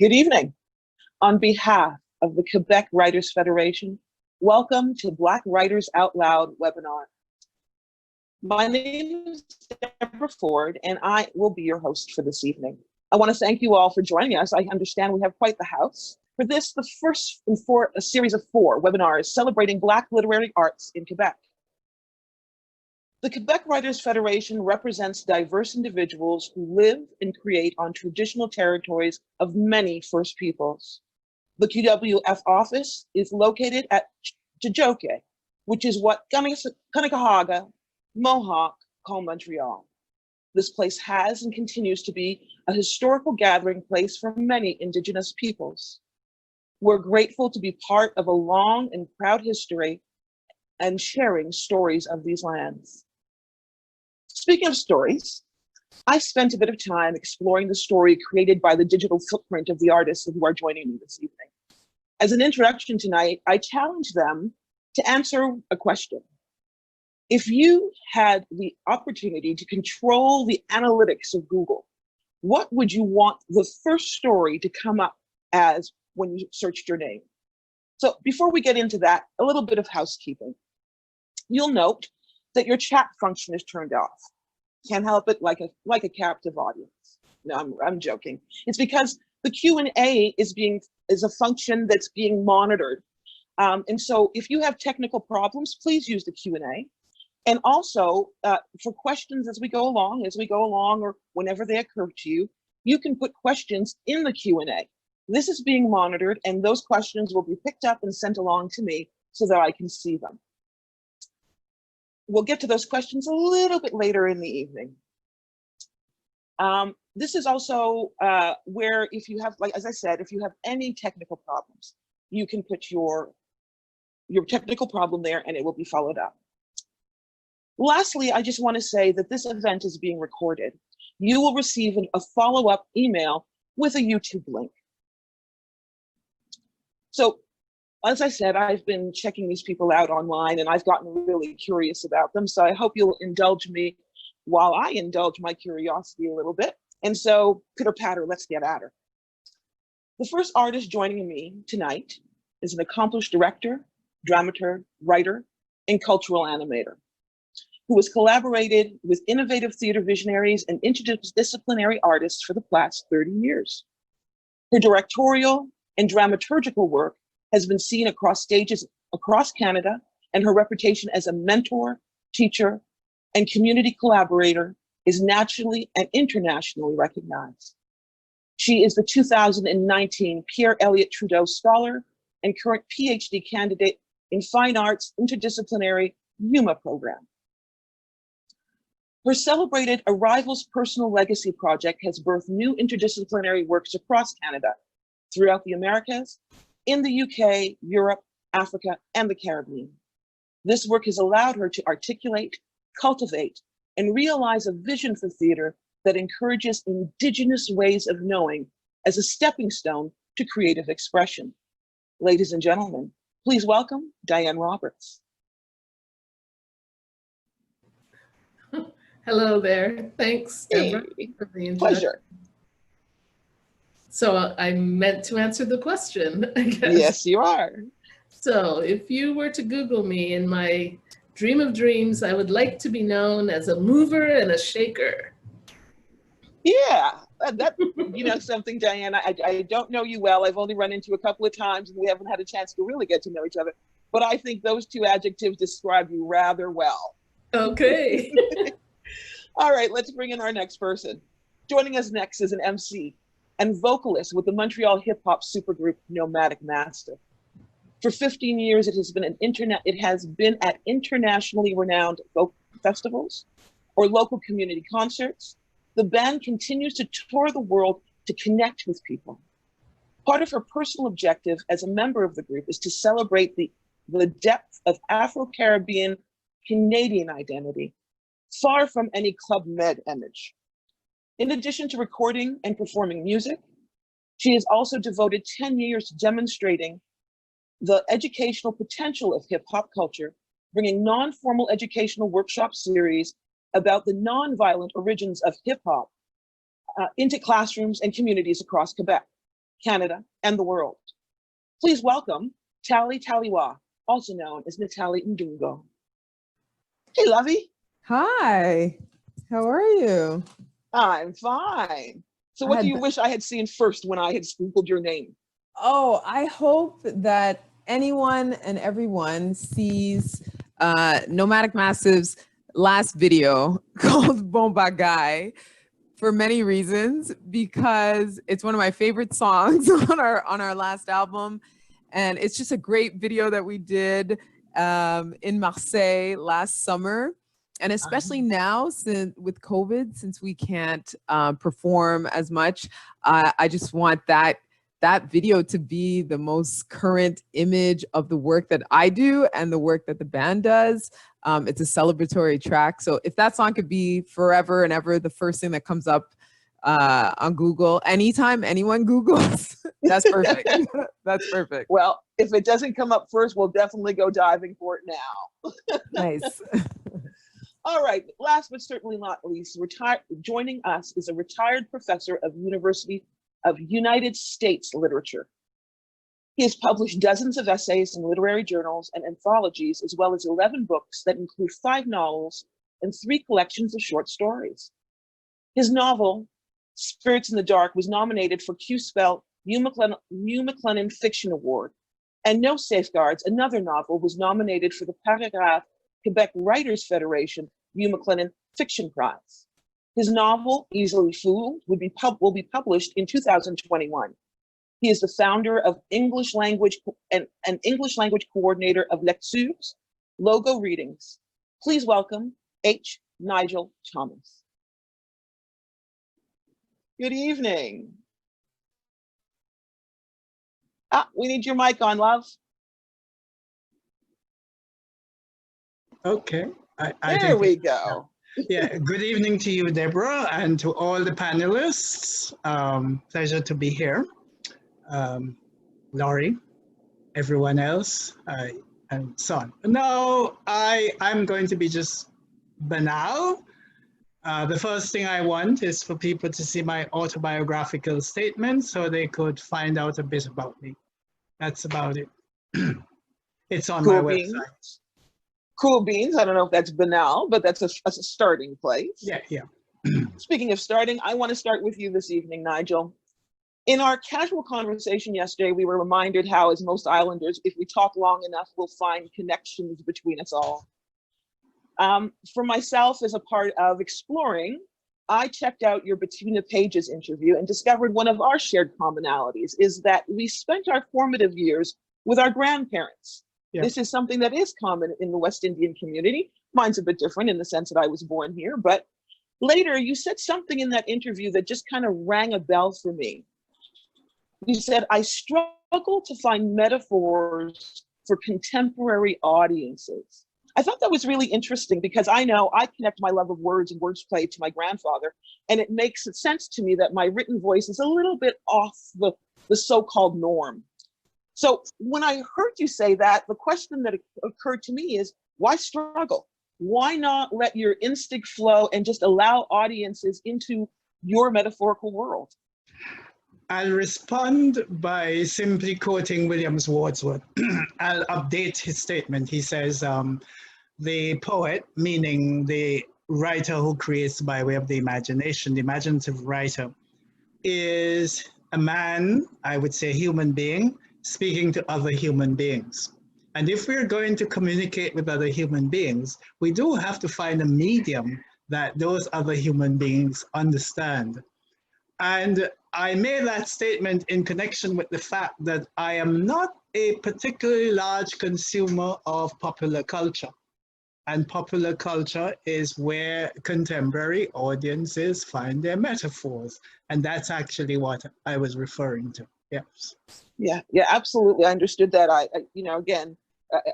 Good evening. On behalf of the Quebec Writers Federation, welcome to Black Writers Out Loud webinar. My name is Deborah Ford, and I will be your host for this evening. I want to thank you all for joining us. I understand we have quite the house. For this, the first in a series of 4 webinars celebrating Black literary arts in Quebec. The Quebec Writers Federation represents diverse individuals who live and create on traditional territories of many First Peoples. The QWF office is located at Tiohtià:ke, which is what Kanekahaga Mohawk call Montreal. This place has and continues to be a historical gathering place for many Indigenous peoples. We're grateful to be part of a long and proud history and sharing stories of these lands. Speaking of stories, I spent a bit of time exploring the story created by the digital footprint of the artists who are joining me this evening. As an introduction tonight, I challenge them to answer a question. If you had the opportunity to control the analytics of Google, what would you want the first story to come up as when you searched your name? So before we get into that, a little bit of housekeeping. You'll note that your chat function is turned off. Can't help it, like a captive audience. No, I'm joking. It's because the Q&A is a function that's being monitored. And so if you have technical problems, please use the Q&A. And also for questions as we go along, or whenever they occur to you, you can put questions in the Q&A. This is being monitored, and those questions will be picked up and sent along to me so that I can see them. We'll get to those questions a little bit later in the evening. This is also where, if you have, like as I said, if you have any technical problems, you can put your technical problem there and it will be followed up. Lastly, I just want to say that this event is being recorded. You will receive a follow-up email with a YouTube link. So, as I said, I've been checking these people out online and I've gotten really curious about them. So I hope you'll indulge me while I indulge my curiosity a little bit. And so, pitter patter, let's get at her. The first artist joining me tonight is an accomplished director, dramaturg, writer, and cultural animator who has collaborated with innovative theater visionaries and interdisciplinary artists for the past 30 years. Her directorial and dramaturgical work has been seen across stages across Canada, and her reputation as a mentor, teacher, and community collaborator is nationally and internationally recognized. She is the 2019 Pierre Elliott Trudeau Scholar and current PhD candidate in Fine Arts Interdisciplinary UMA program. Her celebrated Arrivals Personal Legacy project has birthed new interdisciplinary works across Canada, throughout the Americas, in the UK, Europe, Africa, and the Caribbean. This work has allowed her to articulate, cultivate, and realize a vision for theater that encourages Indigenous ways of knowing as a stepping stone to creative expression. Ladies and gentlemen, please welcome Diane Roberts. Hello there. Thanks, Deborah, for the introduction. Pleasure. So I meant to answer the question, I guess. Yes, you are. So if you were to Google me, in my dream of dreams, I would like to be known as a mover and a shaker. Yeah, that you know something, Diane, I don't know you well. I've only run into you a couple of times and we haven't had a chance to really get to know each other. But I think those 2 adjectives describe you rather well. Okay. All right, let's bring in our next person. Joining us next is an MC and vocalist with the Montreal hip-hop supergroup Nomadic Mastiff. For 15 years, it has been at internationally renowned folk festivals or local community concerts. The band continues to tour the world to connect with people. Part of her personal objective as a member of the group is to celebrate the depth of Afro-Caribbean Canadian identity, far from any Club Med image. In addition to recording and performing music, she has also devoted 10 years to demonstrating the educational potential of hip hop culture, bringing non-formal educational workshop series about the non-violent origins of hip hop into classrooms and communities across Quebec. Canada, and the world. Please welcome Tali Taliwa, also known as Natalie Ndungo. Hey, Lovey. Hi, how are you? I'm fine. So what do you wish I had seen first when I had Googled your name? Oh, I hope that anyone and everyone sees Nomadic Massive's last video called Bomba Guy for many reasons, because it's one of my favorite songs on our last album. And it's just a great video that we did in Marseille last summer. And especially now, with COVID, since we can't perform as much, I just want that video to be the most current image of the work that I do and the work that the band does. It's a celebratory track. So if that song could be forever and ever the first thing that comes up on Google, anytime anyone Googles, that's perfect. That's perfect. Well, if it doesn't come up first, we'll definitely go diving for it now. Nice. All right, last but certainly not least, joining us is a retired professor of University of United States Literature. He has published dozens of essays in literary journals and anthologies, as well as 11 books that include 5 novels and 3 collections of short stories. His novel, Spirits in the Dark, was nominated for Q-Spell Hugh McLennan Fiction Award, and No Safeguards, another novel, was nominated for the Paragraph Quebec Writers Federation Hugh McLennan Fiction Prize. His novel, Easily Fooled, will be published in 2021. He is the founder of English language and an English language coordinator of Lectures, Logo Readings. Please welcome H. Nigel Thomas. Good evening. We need your mic on, love. Okay. There we go. Yeah, good evening to you, Deborah, and to all the panelists. Pleasure to be here. Laurie, everyone else, and so on. No, I'm going to be just banal. The first thing I want is for people to see my autobiographical statement so they could find out a bit about me. That's about it. It's on my website. Cool beans. I don't know if that's banal, but that's a starting place. Yeah. Speaking of starting, I want to start with you this evening, Nigel. In our casual conversation yesterday, we were reminded how, as most islanders, if we talk long enough, we'll find connections between us all. For myself, as a part of exploring, I checked out your Bettina Pages interview and discovered one of our shared commonalities is that we spent our formative years with our grandparents. Yeah. This is something that is common in the West Indian community. Mine's a bit different in the sense that I was born here, but later you said something in that interview that just kind of rang a bell for me. You said, I struggle to find metaphors for contemporary audiences. I thought that was really interesting because I know I connect my love of words and wordplay to my grandfather, and it makes sense to me that my written voice is a little bit off the so-called norm. So when I heard you say that, the question that occurred to me is, why struggle? Why not let your instinct flow and just allow audiences into your metaphorical world? I'll respond by simply quoting Williams Wordsworth. I'll update his statement. He says, the poet, meaning the writer who creates by way of the imagination, the imaginative writer, is a man, I would say human being, speaking to other human beings. And if we're going to communicate with other human beings, we do have to find a medium that those other human beings understand. And I made that statement in connection with the fact that I am not a particularly large consumer of popular culture. And popular culture is where contemporary audiences find their metaphors. And that's actually what I was referring to. Yes. Yeah, absolutely. I understood that. Again,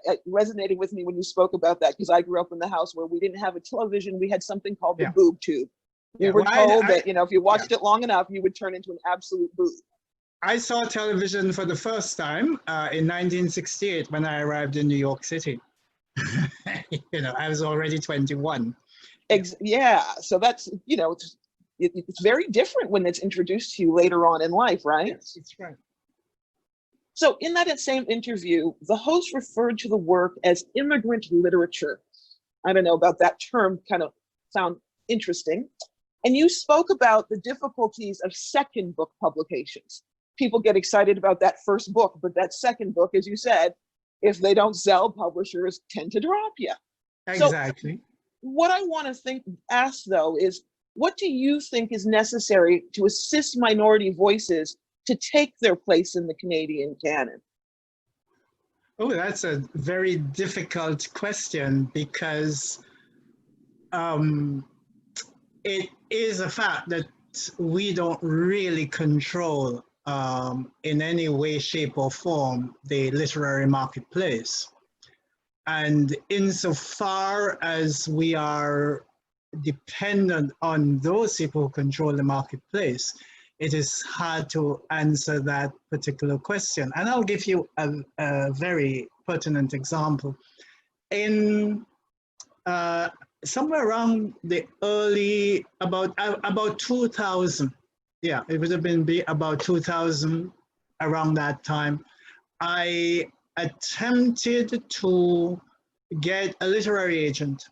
it resonated with me when you spoke about that because I grew up in the house where we didn't have a television. We had something called the boob tube. We were told that, if you watched it long enough, you would turn into an absolute boob. I saw television for the first time in 1968 when I arrived in New York City. I was already 21. Yeah, so that's, it's very different when it's introduced to you later on in life, right? Yes, that's right. So in that same interview, the host referred to the work as immigrant literature. I don't know about that term, kind of sound interesting. And you spoke about the difficulties of second book publications. People get excited about that first book, but that second book, as you said, if they don't sell, publishers tend to drop you. Exactly. So what I want to ask though is, what do you think is necessary to assist minority voices to take their place in the Canadian canon? Oh, that's a very difficult question because it is a fact that we don't really control in any way, shape, or form the literary marketplace. And insofar as we are dependent on those people who control the marketplace, it is hard to answer that particular question. And I'll give you a very pertinent example. In somewhere around the early, about 2000, yeah, it would have been about 2000, around that time, I attempted to get a literary agent.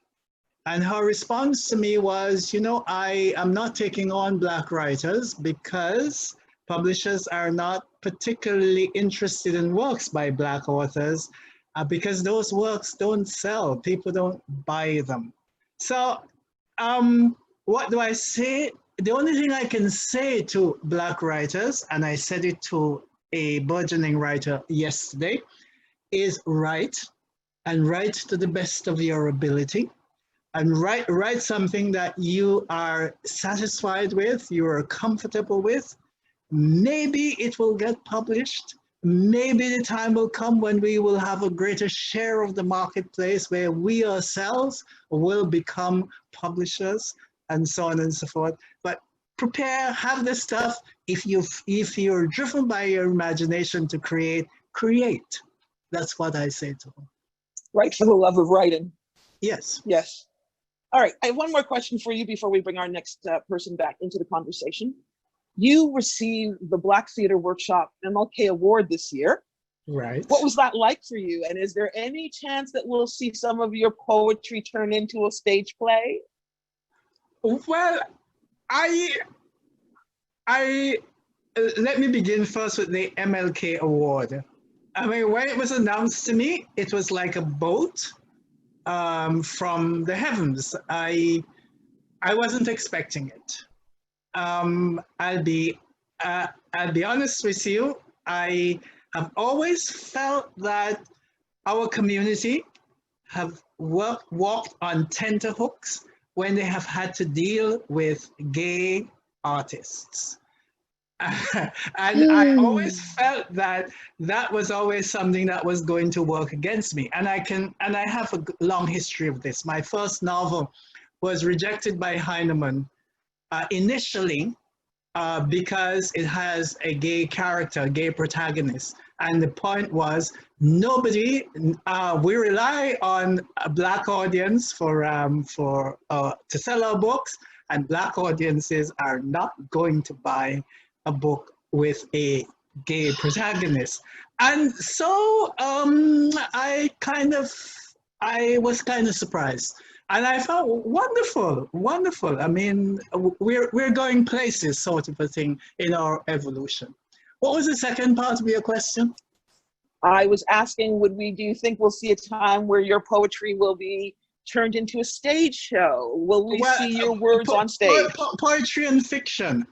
And her response to me was, you know, I am not taking on Black writers because publishers are not particularly interested in works by Black authors because those works don't sell. People don't buy them. So what do I say? The only thing I can say to Black writers, and I said it to a burgeoning writer yesterday, is write, and write to the best of your ability. And write something that you are satisfied with, you are comfortable with. Maybe it will get published. Maybe the time will come when we will have a greater share of the marketplace where we ourselves will become publishers and so on and so forth. But prepare, have the stuff. If you're driven by your imagination to create, create. That's what I say to them. Write for the love of writing. Yes. Yes. All right, I have one more question for you before we bring our next person back into the conversation. You received the Black Theatre Workshop MLK Award this year. Right. What was that like for you? And is there any chance that we'll see some of your poetry turn into a stage play? Well, let me begin first with the MLK Award. I mean, when it was announced to me, it was like a bolt from the heavens. I wasn't expecting it. I'll be honest with you. I have always felt that our community have walked on tenterhooks when they have had to deal with gay artists. And I always felt that that was always something that was going to work against me. And I have a long history of this. My first novel was rejected by Heinemann initially because it has a gay character, a gay protagonist. And the point was, we rely on a Black audience to sell our books, and Black audiences are not going to buy a book with a gay protagonist. And so I was kind of surprised. And I felt wonderful, wonderful. I mean, we're going places, sort of a thing, in our evolution. What was the second part of your question? I was asking, do you think we'll see a time where your poetry will be turned into a stage show? Will we see your words on stage? Poetry and fiction.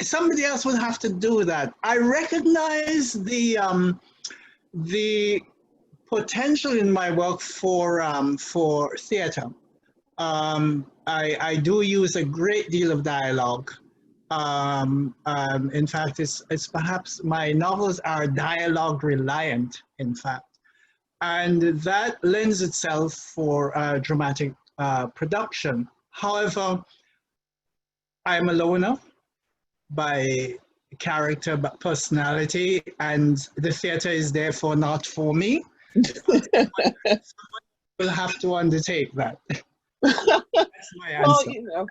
Somebody else would have to do that. I recognize the potential in my work for theater. I do use a great deal of dialogue. In fact, it's perhaps my novels are dialogue reliant, in fact, and that lends itself for dramatic production. However, I'm a loner by character, but personality, and the theater is therefore not for me. Someone will have to undertake that. That's my answer. Well,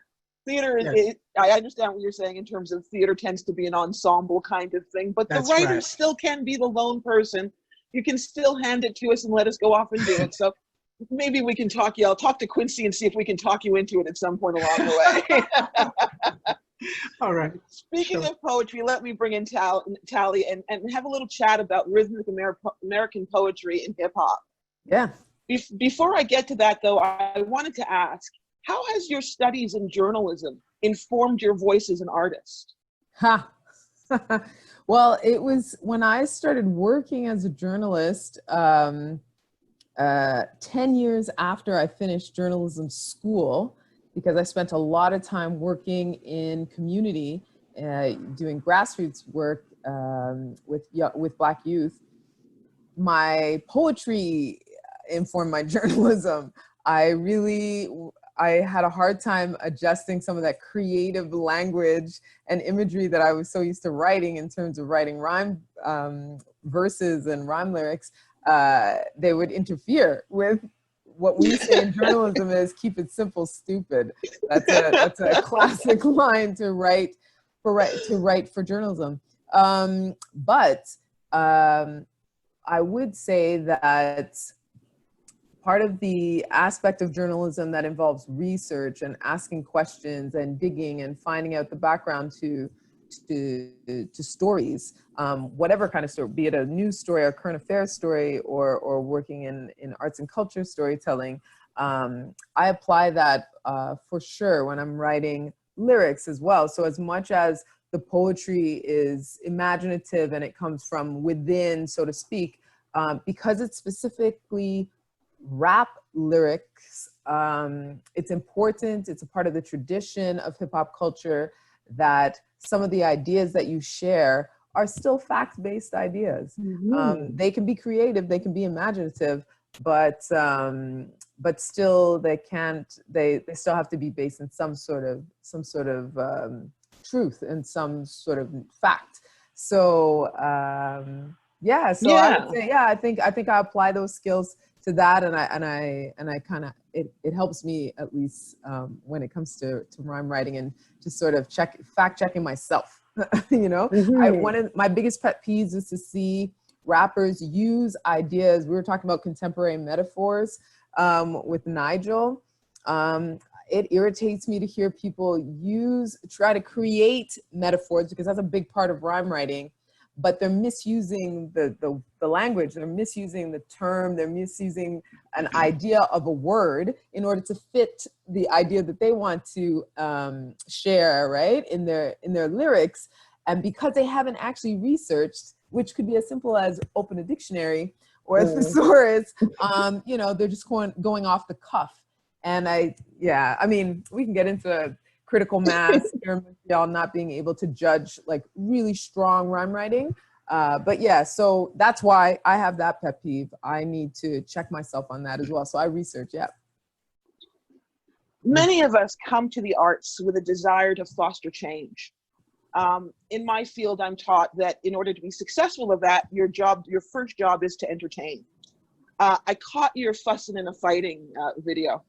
theater Yes. I understand what you're saying in terms of theater tends to be an ensemble kind of thing, but That's the writer right. still can be the lone person. You can still hand it to us and let us go off and do it. So maybe we can talk you. I'll talk to Quincy and see if we can talk you into it at some point along the way. All right. Speaking Sure. of poetry, let me bring in Tally and have a little chat about rhythmic American poetry and hip hop. Yeah. Before I get to that, though, I wanted to ask, how has your studies in journalism informed your voice as an artist? Ha. Well, it was when I started working as a journalist 10 years after I finished journalism school, because I spent a lot of time working in community, doing grassroots work with Black youth. My poetry informed my journalism. I had a hard time adjusting some of that creative language and imagery that I was so used to writing in terms of writing rhyme verses and rhyme lyrics. They would interfere with what we say in journalism is keep it simple, stupid. That's a classic line to write for journalism. But I would say that part of the aspect of journalism that involves research and asking questions and digging and finding out the background to stories, whatever kind of story, be it a news story or current affairs story or working in arts and culture storytelling, I apply that for sure when I'm writing lyrics as well. So as much as the poetry is imaginative and it comes from within, so to speak, because it's specifically rap lyrics, it's important, it's a part of the tradition of hip hop culture that some of the ideas that you share are still fact-based ideas. They can be creative, they can be imaginative, but still they still have to be based in some sort of truth and some sort of fact. So I would say, I think I apply those skills to that, and I kind of it helps me at least when it comes to rhyme writing and to sort of fact checking myself. You know, one of my biggest pet peeves is to see rappers use ideas. We were talking about contemporary metaphors with Nigel. It irritates me to hear people try to create metaphors, because that's a big part of rhyme writing, but they're misusing the language, they're misusing the term, they're misusing an idea of a word in order to fit the idea that they want to share, right, in their lyrics. And because they haven't actually researched, which could be as simple as open a dictionary or a thesaurus, you know, they're just going off the cuff. And I mean, we can get into critical mass, y'all not being able to judge like really strong rhyme writing. But yeah, so that's why I have that pet peeve. I need to check myself on that as well. So I research, yeah. Many of us come to the arts with a desire to foster change. In my field, I'm taught that in order to be successful at that, your first job is to entertain. I caught your fussing and a fighting video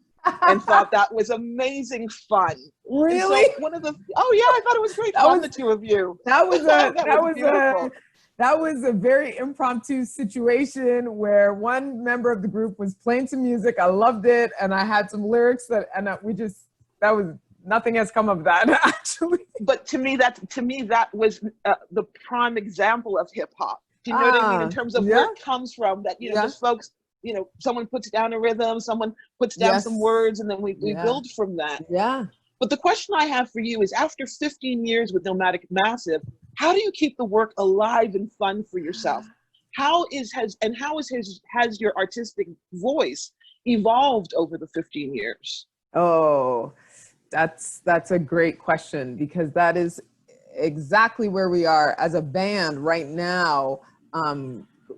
and thought that was amazing fun. Really? So I thought it was great fun, the two of you. That was a very impromptu situation where one member of the group was playing some music. I loved it, and I had some lyrics nothing has come of that actually. But to me that was the prime example of hip hop. Do you know what I mean? In terms of where it comes from, that, you know, just folks, you know, someone puts down a rhythm, someone puts down some words, and then we build from that. Yeah. But the question I have for you is, after 15 years with Nomadic Massive, how do you keep the work alive and fun for yourself? How has your artistic voice evolved over the 15 years? Oh, that's a great question, because that is exactly where we are as a band right now,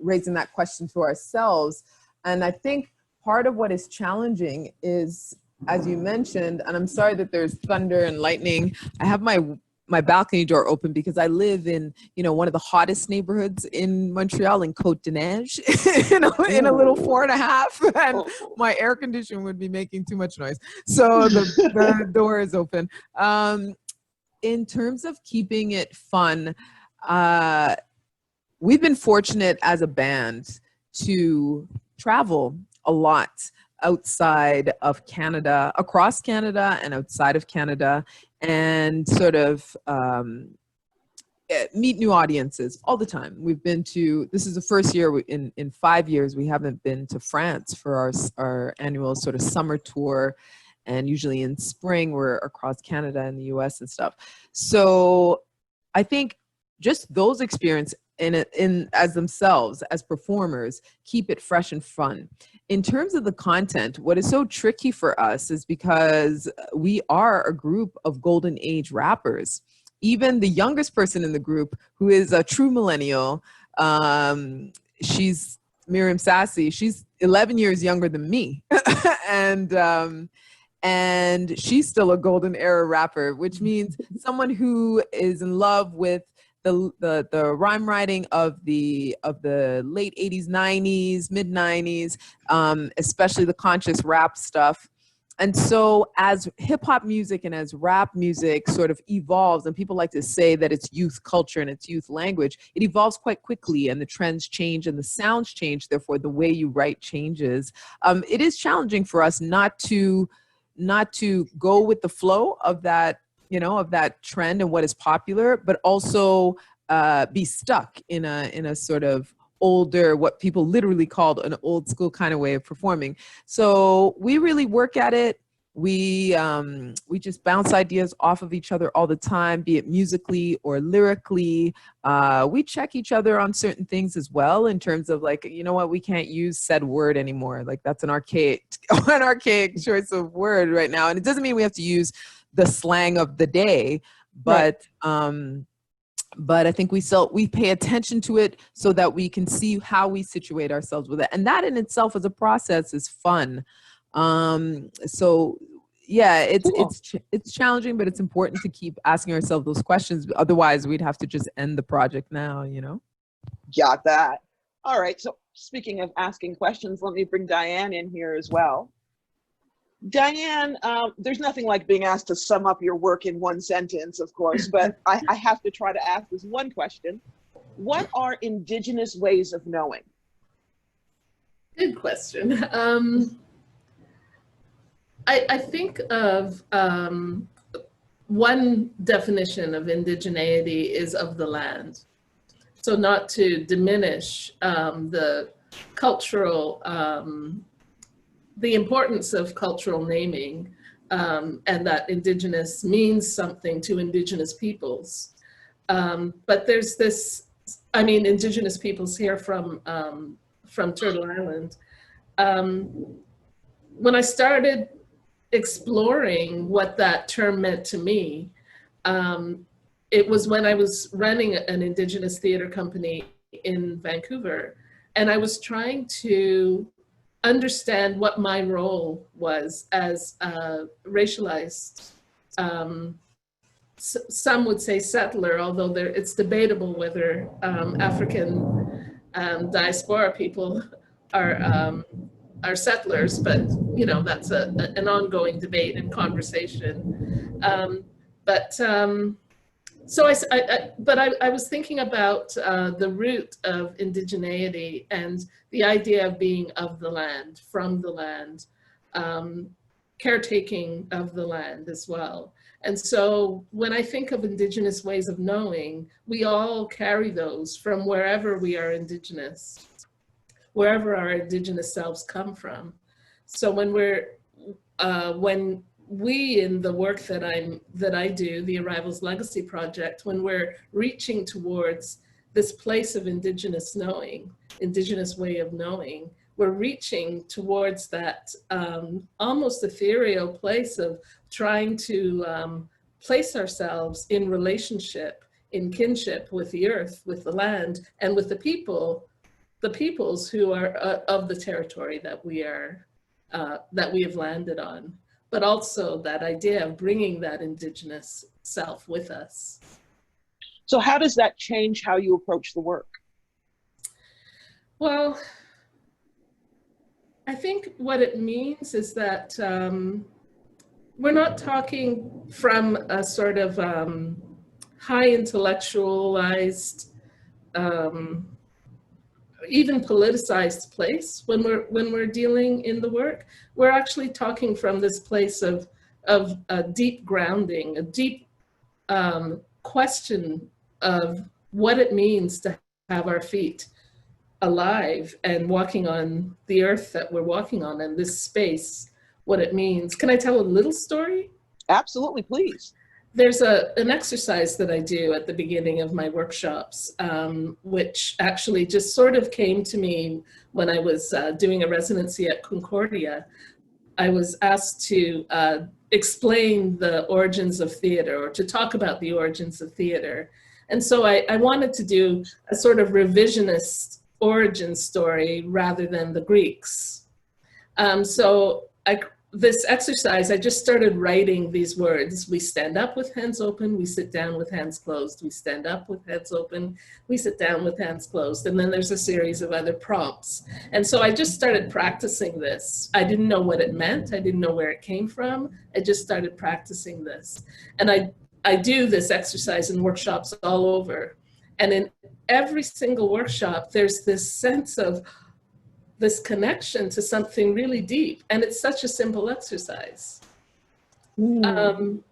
raising that question to ourselves. And I think part of what is challenging is, as you mentioned, and I'm sorry that there's thunder and lightning. I have my my balcony door open because I live in, you know, one of the hottest neighborhoods in Montreal, in Côte de Neige, you know, in a little 4.5, and my air conditioner would be making too much noise. So the door is open. In terms of keeping it fun, we've been fortunate as a band to travel a lot outside of Canada, across Canada and outside of Canada, and sort of meet new audiences all the time. We've been to, this is the first year in 5 years we haven't been to France for our annual sort of summer tour, and usually in spring we're across Canada and the US and stuff. So I think just those experiences in as themselves as performers keep it fresh and fun. In terms of the content, what is so tricky for us is because we are a group of golden age rappers. Even the youngest person in the group, who is a true millennial, she's Miriam Sassy, she's 11 years younger than me. And she's still a golden era rapper, which means someone who is in love with the rhyme writing of the late 80s, 90s, mid 90s, especially the conscious rap stuff. And so as hip hop music and as rap music sort of evolves, and people like to say that it's youth culture and it's youth language, it evolves quite quickly, and the trends change and the sounds change. Therefore, the way you write changes. It is challenging for us not to go with the flow of that, you know, of that trend and what is popular, but also be stuck in a sort of older, what people literally called an old school kind of way of performing. So we really work at it. We just bounce ideas off of each other all the time, be it musically or lyrically. We check each other on certain things as well, in terms of like, you know what, we can't use said word anymore. Like that's an archaic choice of word right now. And it doesn't mean we have to use the slang of the day, but I think we pay attention to it so that we can see how we situate ourselves with it. And that in itself as a process is fun. So yeah, it's challenging, but it's important to keep asking ourselves those questions. Otherwise we'd have to just end the project now, you know? Got that. All right, so speaking of asking questions, let me bring Diane in here as well. Diane, there's nothing like being asked to sum up your work in one sentence, of course, but I have to try to ask this one question. What are Indigenous ways of knowing? Good question. I think of one definition of indigeneity is of the land. So not to diminish the cultural, the importance of cultural naming, and that Indigenous means something to Indigenous peoples. But there's this, I mean, Indigenous peoples here from Turtle Island. When I started exploring what that term meant to me, it was when I was running an Indigenous theater company in Vancouver, and I was trying to understand what my role was as a racialized, some would say settler, although it's debatable whether African diaspora people are settlers, but you know, that's an ongoing debate and conversation. So I was thinking about the root of indigeneity and the idea of being of the land, from the land, caretaking of the land as well. And so when I think of Indigenous ways of knowing, we all carry those from wherever we are Indigenous, wherever our Indigenous selves come from. So when we in the work that I do, the Arrivals Legacy Project, when we're reaching towards this place of Indigenous knowing, Indigenous way of knowing, we're reaching towards that almost ethereal place of trying to place ourselves in relationship, in kinship with the earth, with the land, and with the peoples who are of the territory that we have landed on. but also that idea of bringing that indigenous self with us. So how does that change how you approach the work? Well, I think what it means is that we're not talking from a sort of high intellectualized, even politicized place when we're dealing in the work. We're actually talking from this place of a deep grounding, a deep question of what it means to have our feet alive and walking on the earth that we're walking on, and this space, what it means. Can I tell a little story? Absolutely, please. There's an exercise that I do at the beginning of my workshops, which actually just sort of came to me when I was doing a residency at Concordia. I was asked to explain the origins of theater, or to talk about the origins of theater. And so I wanted to do a sort of revisionist origin story rather than the Greeks. This exercise, I just started writing these words. We stand up with hands open, we sit down with hands closed. We stand up with hands open, we sit down with hands closed. And then there's a series of other prompts. And so I just started practicing this. I didn't know what it meant. I didn't know where it came from. I just started practicing this. And I do this exercise in workshops all over. And in every single workshop, there's this sense of this connection to something really deep. And it's such a simple exercise. And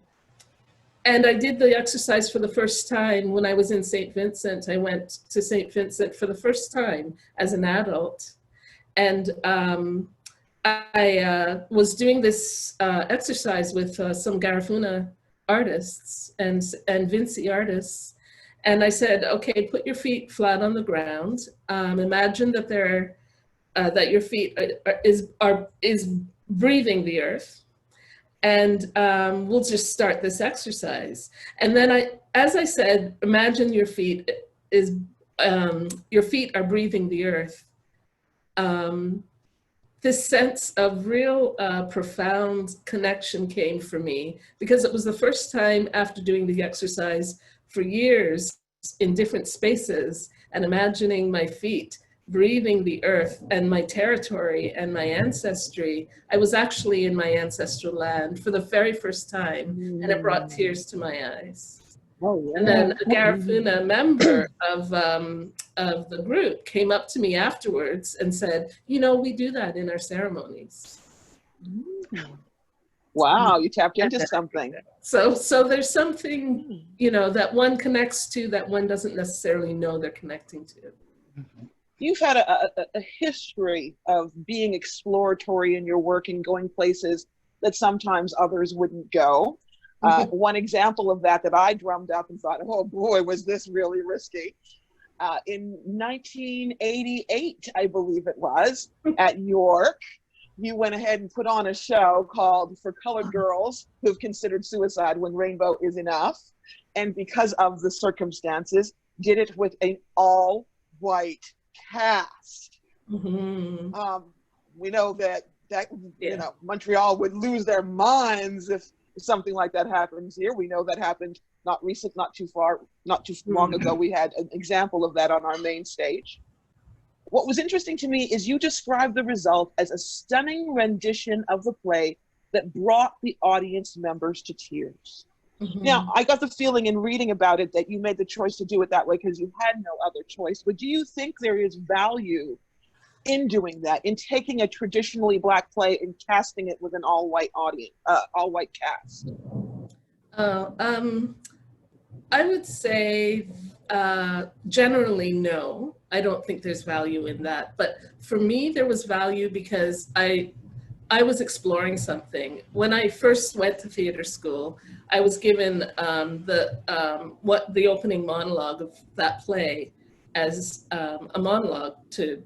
I did the exercise for the first time when I was in St. Vincent. I went to St. Vincent for the first time as an adult. And I was doing this exercise with some Garifuna artists and Vinci artists. And I said, okay, put your feet flat on the ground. Imagine that that your feet is breathing the earth, and we'll just start this exercise. And then as I said, imagine your feet are breathing the earth. This sense of real profound connection came for me, because it was the first time after doing the exercise for years in different spaces and imagining my feet breathing the earth and my territory and my ancestry. I was actually in my ancestral land for the very first time, and it brought tears to my eyes. Oh, yeah. And then a Garifuna member of the group came up to me afterwards and said, you know, we do that in our ceremonies. Wow, you tapped into something. So there's something, you know, that one connects to that one doesn't necessarily know they're connecting to. You've had a history of being exploratory in your work and going places that sometimes others wouldn't go. One example of that I drummed up and thought, oh boy, was this really risky. In 1988, I believe it was, at York, you went ahead and put on a show called For Colored Girls Who've Considered Suicide When Rainbow Is Enough. And because of the circumstances, did it with an all-white cast. We know that you know, Montreal would lose their minds if something like that happens here. We know that happened not too long ago. We had an example of that on our main stage. What was interesting to me is you described the result as a stunning rendition of the play that brought the audience members to tears. Now, I got the feeling in reading about it that you made the choice to do it that way because you had no other choice. But do you think there is value in doing that, in taking a traditionally Black play and casting it with an all-white audience, all-white cast? I would say generally no. I don't think there's value in that. But for me, there was value because I was exploring something. When I first went to theater school, I was given the opening monologue of that play as a monologue to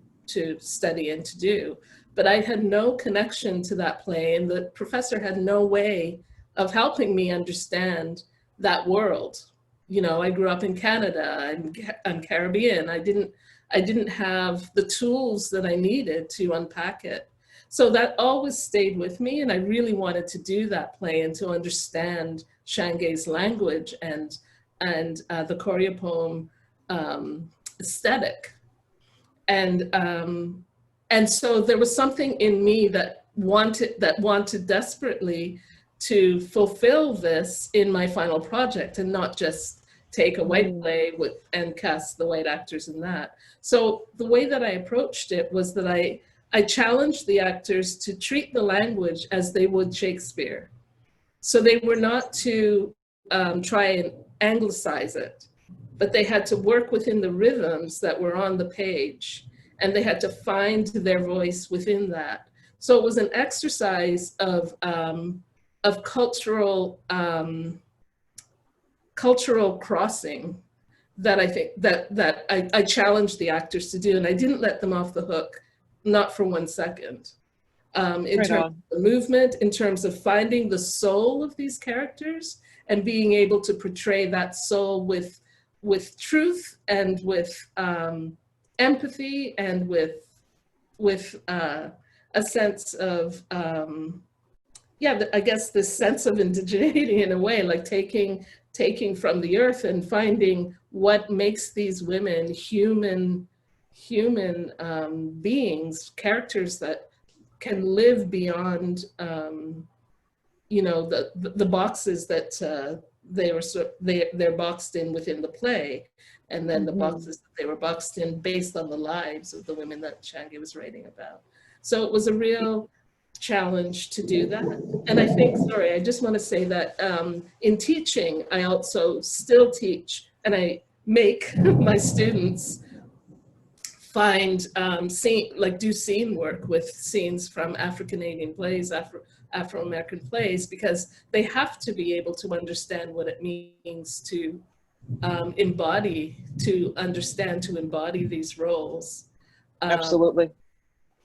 study and to do. But I had no connection to that play, and the professor had no way of helping me understand that world. You know, I grew up in Canada, I'm Caribbean. I didn't have the tools that I needed to unpack it. So that always stayed with me, and I really wanted to do that play and to understand Shangae's language and the choreo poem aesthetic. And so there was something in me that wanted desperately to fulfill this in my final project and not just take a white play and cast the white actors in that. So the way that I approached it was that I challenged the actors to treat the language as they would Shakespeare. So they were not to try and anglicize it, but they had to work within the rhythms that were on the page, and they had to find their voice within that. So it was an exercise of cultural crossing that I think that I challenged the actors to do, and I didn't let them off the hook, not for 1 second. In terms of the movement, in terms of finding the soul of these characters and being able to portray that soul with truth and with empathy and with a sense of I guess this sense of indigeneity in a way, like taking from the earth and finding what makes these women human beings, characters that can live beyond the boxes that they're boxed in within the play, and then the boxes that they were boxed in based on the lives of the women that Shangae was writing about. So it was a real challenge to do that. And I think, sorry, I just want to say that in teaching, I also still teach, and I make my students find do scene work with scenes from Afro-Canadian plays, Afro-American plays, because they have to be able to understand what it means to embody these roles. Absolutely.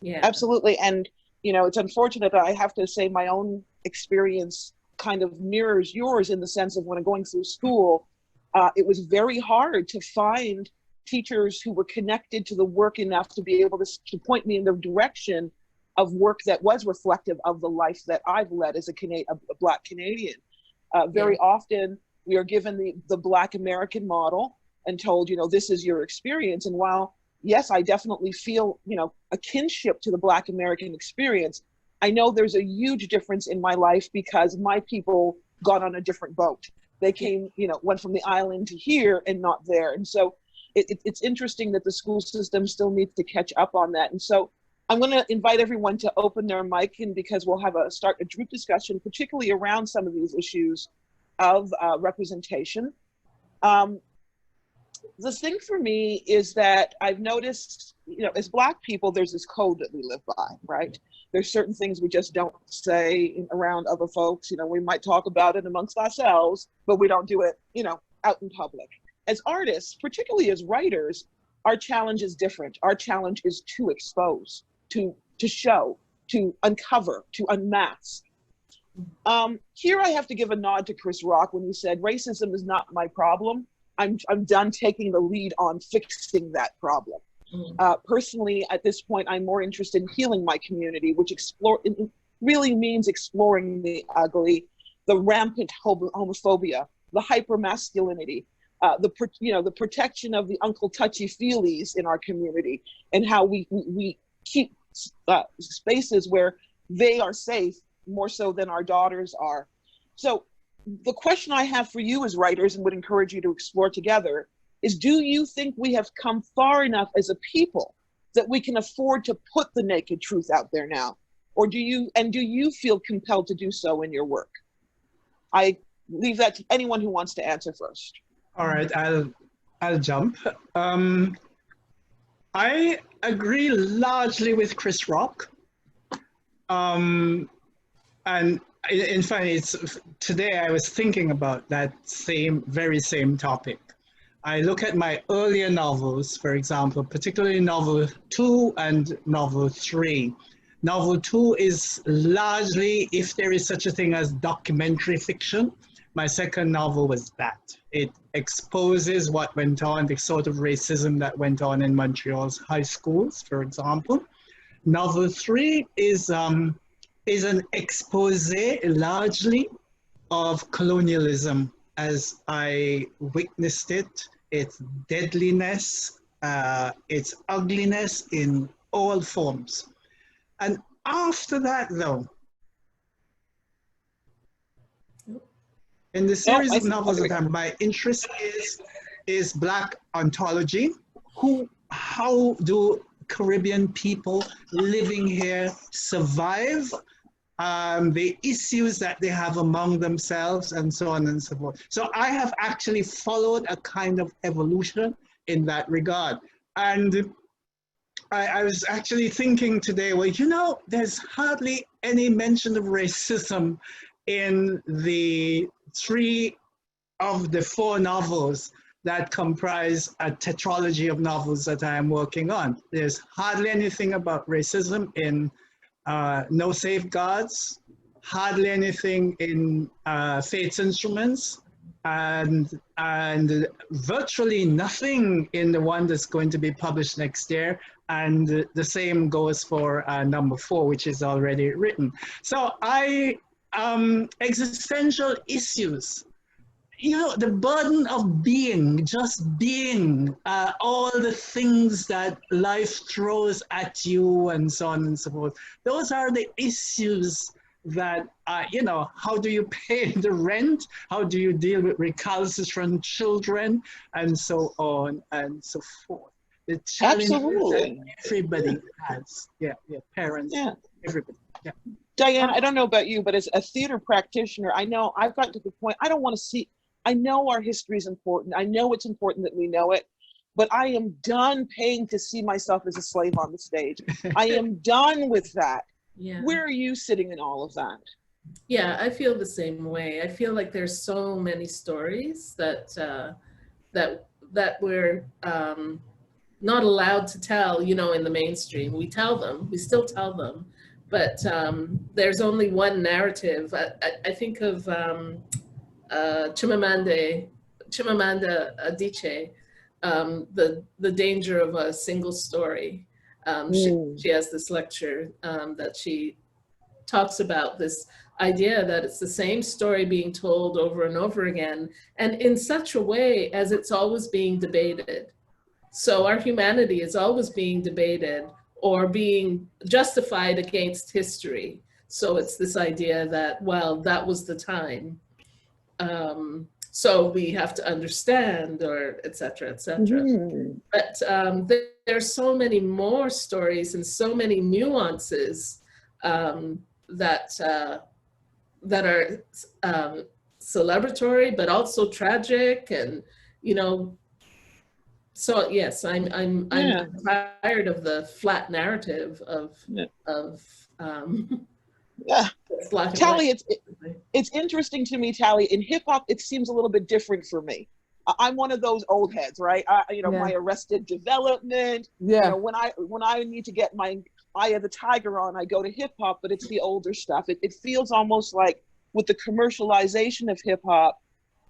Yeah. Absolutely. And, it's unfortunate that I have to say my own experience kind of mirrors yours in the sense of when I'm going through school, it was very hard to find teachers who were connected to the work enough to be able to point me in the direction of work that was reflective of the life that I've led as a Black Canadian. Very often we are given the Black American model and told, this is your experience. And while, yes, I definitely feel, a kinship to the Black American experience, I know there's a huge difference in my life because my people got on a different boat. They came, went from the island to here and not there. And so it's interesting that the school system still needs to catch up on that. And so I'm going to invite everyone to open their mic, and because we'll have start a group discussion, particularly around some of these issues of representation. The thing for me is that I've noticed, as Black people, there's this code that we live by, right? There's certain things we just don't say around other folks. We might talk about it amongst ourselves, but we don't do it, out in public. As artists, particularly as writers, our challenge is different. Our challenge is to expose, to show, to uncover, to unmask. Here I have to give a nod to Chris Rock when he said, racism is not my problem. I'm done taking the lead on fixing that problem. Personally, at this point, I'm more interested in healing my community, which really means exploring the ugly, the rampant homophobia, the hypermasculinity, the protection of the Uncle Touchy-feelies in our community, and how we keep spaces where they are safe more so than our daughters are. So the question I have for you as writers, and would encourage you to explore together, is do you think we have come far enough as a people that we can afford to put the naked truth out there now? Or do you feel compelled to do so in your work? I leave that to anyone who wants to answer first. All right, I'll jump. I agree largely with Chris Rock. And in fact, today I was thinking about that very same topic. I look at my earlier novels, for example, particularly novel 2 and novel 3. Novel 2 is largely, if there is such a thing as documentary fiction, my second novel was that. It exposes what went on, the sort of racism that went on in Montreal's high schools, for example. Novel 3 is an expose largely of colonialism as I witnessed it, its deadliness, its ugliness in all forms. And after that, though, in the series of novels that my interest is Black ontology. How do Caribbean people living here survive? The issues that they have among themselves and so on and so forth. So I have actually followed a kind of evolution in that regard. And I was actually thinking today, well, you know, there's hardly any mention of racism in the 3 of the 4 novels that comprise a tetralogy of novels that I am working on. There's hardly anything about racism in No Safeguards, hardly anything in Fate's Instruments, and virtually nothing in the one that's going to be published next year. And the same goes for number 4, which is already written. So existential issues, you know, the burden of being, just being, all the things that life throws at you and so on and so forth. Those are the issues that, you know, how do you pay the rent? How do you deal with recalcitrant children and so on and so forth? The challenges that everybody has. Yeah, parents, everybody. Yeah. Diane, I don't know about you, but as a theater practitioner, I know I've gotten to the point, I don't want to see, I know our history is important. I know it's important that we know it, but I am done paying to see myself as a slave on the stage. I am done with that. Yeah. Where are you sitting in all of that? Yeah, I feel the same way. I feel like there's so many stories that that we're not allowed to tell, you know, in the mainstream. We tell them, we still tell them, but there's only one narrative. I think of Chimamanda Adichie, the danger of a single story. She has this lecture that she talks about this idea that it's the same story being told over and over again, and in such a way as it's always being debated. So our humanity is always being debated or being justified against history. So it's this idea that, well, that was the time. So we have to understand, or et cetera, et cetera. But there's so many more stories and so many nuances that are celebratory, but also tragic, and you know. So yes, I'm tired of the flat narrative of Black and Tally, white. it's interesting to me, Tally. In hip hop, it seems a little bit different for me. I'm one of those old heads, right? My Arrested Development. Yeah. You know, when I need to get my Eye of the Tiger on, I go to hip hop, but it's the older stuff. It feels almost like with the commercialization of hip hop,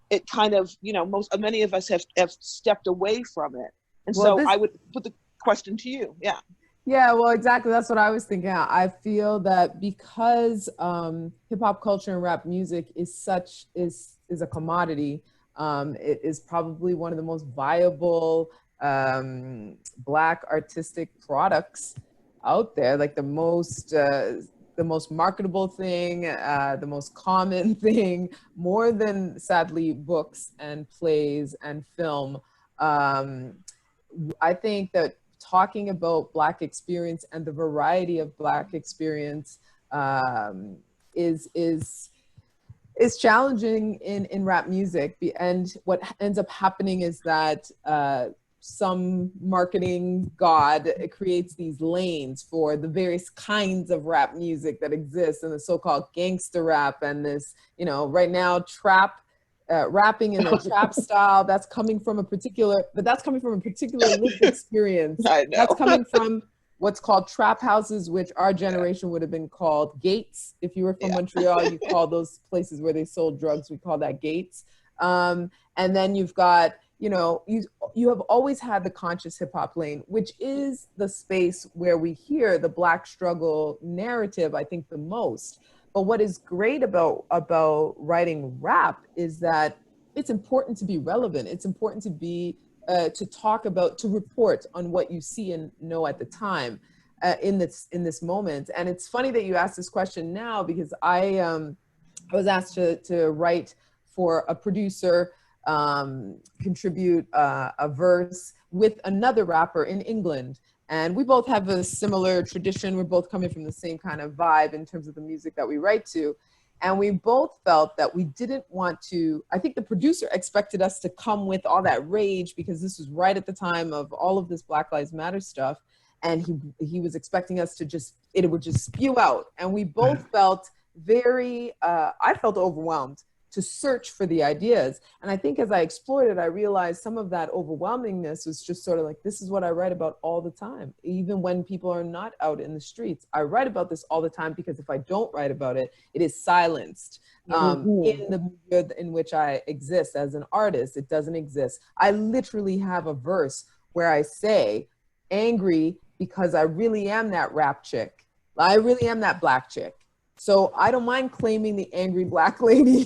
it kind of, you know, many of us have stepped away from it. And so I would put the question to you. Yeah. Yeah, well, exactly. That's what I was thinking. I feel that because hip hop culture and rap music is a commodity, it is probably one of the most viable Black artistic products out there, like the most marketable thing, the most common thing, more than sadly books and plays and film. I think that talking about Black experience and the variety of Black experience is challenging in rap music. And what ends up happening is that some marketing god creates these lanes for the various kinds of rap music that exists, and the so-called gangster rap, and this, you know, right now trap, rapping in the trap style, that's coming from a particular lived experience. I know. That's coming from what's called trap houses, which our generation would have been called gates. If you were from Montreal, you call those places where they sold drugs, we call that gates. And then you've got, you know, you have always had the conscious hip hop lane, which is the space where we hear the Black struggle narrative, I think, the most. But what is great about writing rap is that it's important to be relevant. It's important to be to talk about, to report on what you see and know at the time in this moment. And it's funny that you asked this question now, because I was asked to write for a producer, contribute a verse with another rapper in England. And we both have a similar tradition. We're both coming from the same kind of vibe in terms of the music that we write to. And we both felt that we didn't want to, I think the producer expected us to come with all that rage, because this was right at the time of all of this Black Lives Matter stuff. And he was expecting us to it would just spew out. And we both felt I felt overwhelmed to search for the ideas. And I think as I explored it, I realized some of that overwhelmingness was just sort of like, this is what I write about all the time. Even when people are not out in the streets, I write about this all the time, because if I don't write about it, it is silenced in the media in which I exist as an artist. It doesn't exist. I literally have a verse where I say, angry because I really am that rap chick. I really am that Black chick. So I don't mind claiming the angry Black lady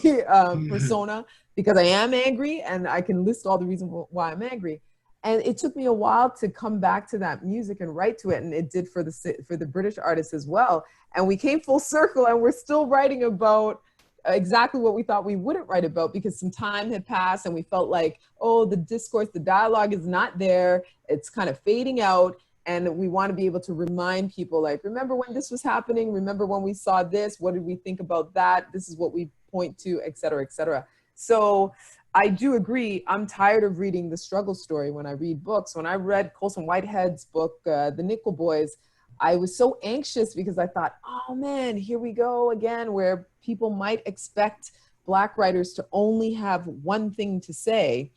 persona, because I am angry and I can list all the reasons why I'm angry. And it took me a while to come back to that music and write to it. And it did for the British artists as well. And we came full circle, and we're still writing about exactly what we thought we wouldn't write about, because some time had passed and we felt like, oh, the discourse, the dialogue is not there. It's kind of fading out. And we want to be able to remind people, like, remember when this was happening? Remember when we saw this? What did we think about that? This is what we point to, et cetera, et cetera. So I do agree. I'm tired of reading the struggle story when I read books. When I read Colson Whitehead's book, The Nickel Boys, I was so anxious, because I thought, oh man, here we go again, where people might expect Black writers to only have one thing to say.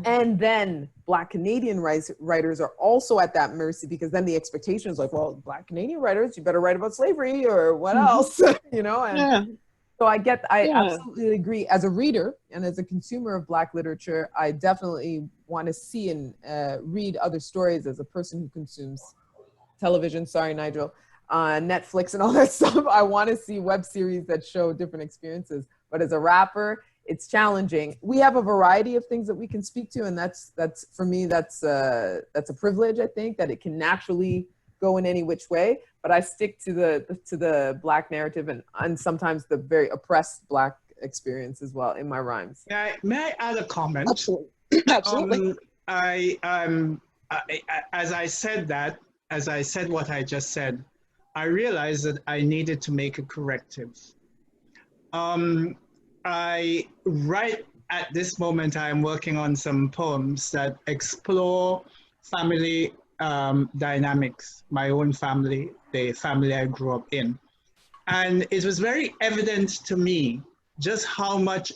And then Black Canadian writers are also at that mercy, because then the expectation is like, well, Black Canadian writers, you better write about slavery, or what else, you know? And so I absolutely agree. As a reader and as a consumer of Black literature, I definitely want to see and read other stories as a person who consumes television, sorry, Nigel, Netflix and all that stuff. I want to see web series that show different experiences. But as a rapper, it's challenging. We have a variety of things that we can speak to, and that's for me, that's a privilege. I think that it can naturally go in any which way. But I stick to the Black narrative and sometimes the very oppressed Black experience as well in my rhymes. May I add a comment? Absolutely. Absolutely. As I said what I just said, I realized that I needed to make a corrective. At this moment, I'm working on some poems that explore family dynamics, my own family, the family I grew up in. And it was very evident to me just how much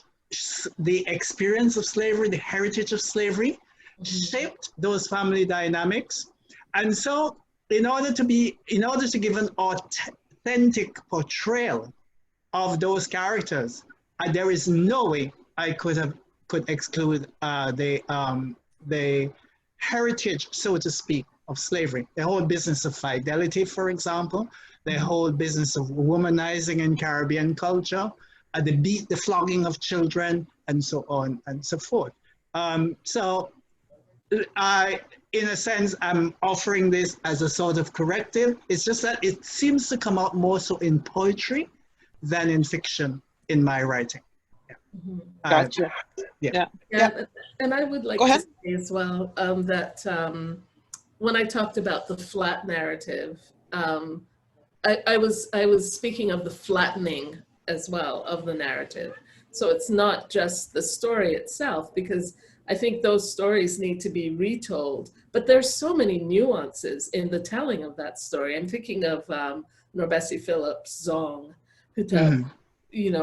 the experience of slavery, the heritage of slavery, shaped those family dynamics. And so in order to give an authentic portrayal of those characters, there is no way I could exclude the heritage, so to speak, of slavery. The whole business of fidelity, for example, the whole business of womanizing in Caribbean culture, the flogging of children, and so on and so forth. So in a sense, I'm offering this as a sort of corrective. It's just that it seems to come out more so in poetry than in fiction in my writing. Gotcha. Yeah. And I would like to say as well that when I talked about the flat narrative, I was speaking of the flattening as well of the narrative. So it's not just the story itself, because I think those stories need to be retold, but there's so many nuances in the telling of that story. I'm thinking of Norbesi Phillips Zong, who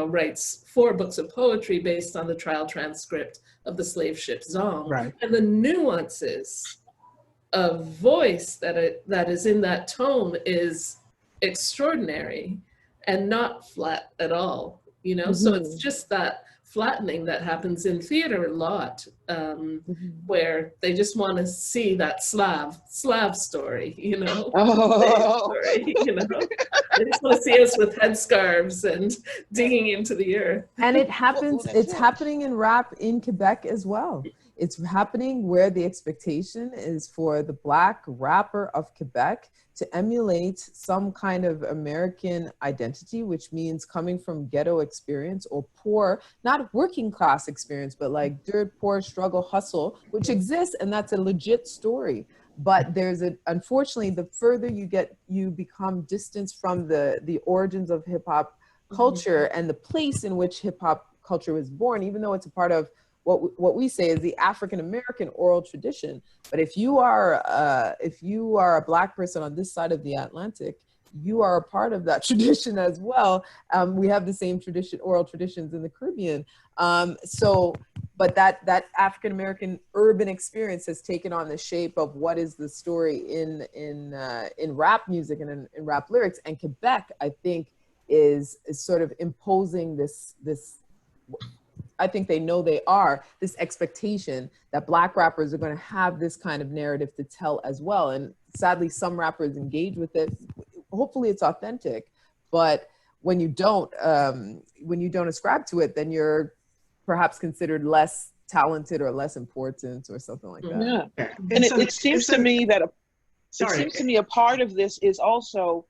writes 4 books of poetry based on the trial transcript of the slave ship Zong. Right. And the nuances of voice that is in that tome is extraordinary and not flat at all, So it's just that flattening that happens in theater a lot, where they just want to see that Slav story, you know, Oh. story, you know. They just want to see us with headscarves and digging into the earth. And it happens, that's it's it. happening in rap in Quebec as well. It's happening where the expectation is for the Black rapper of Quebec to emulate some kind of American identity, which means coming from ghetto experience or poor, not working class experience, but like dirt poor struggle hustle, which exists, and that's a legit story. But there's a, unfortunately, the further you get, you become distanced from the origins of hip hop culture and the place in which hip hop culture was born, even though it's a part of what we say is the African American oral tradition. But if you are a Black person on this side of the Atlantic, you are a part of that tradition as well. We have the same tradition, oral traditions in the Caribbean. But that African American urban experience has taken on the shape of what is the story in rap music and in rap lyrics. And Quebec, I think, is sort of imposing this. I think they know they are, this expectation that Black rappers are going to have this kind of narrative to tell as well. And sadly, some rappers engage with it. Hopefully it's authentic, but when you don't ascribe to it, then you're perhaps considered less talented or less important or something like that. Yeah. And it seems to me that a part of this is also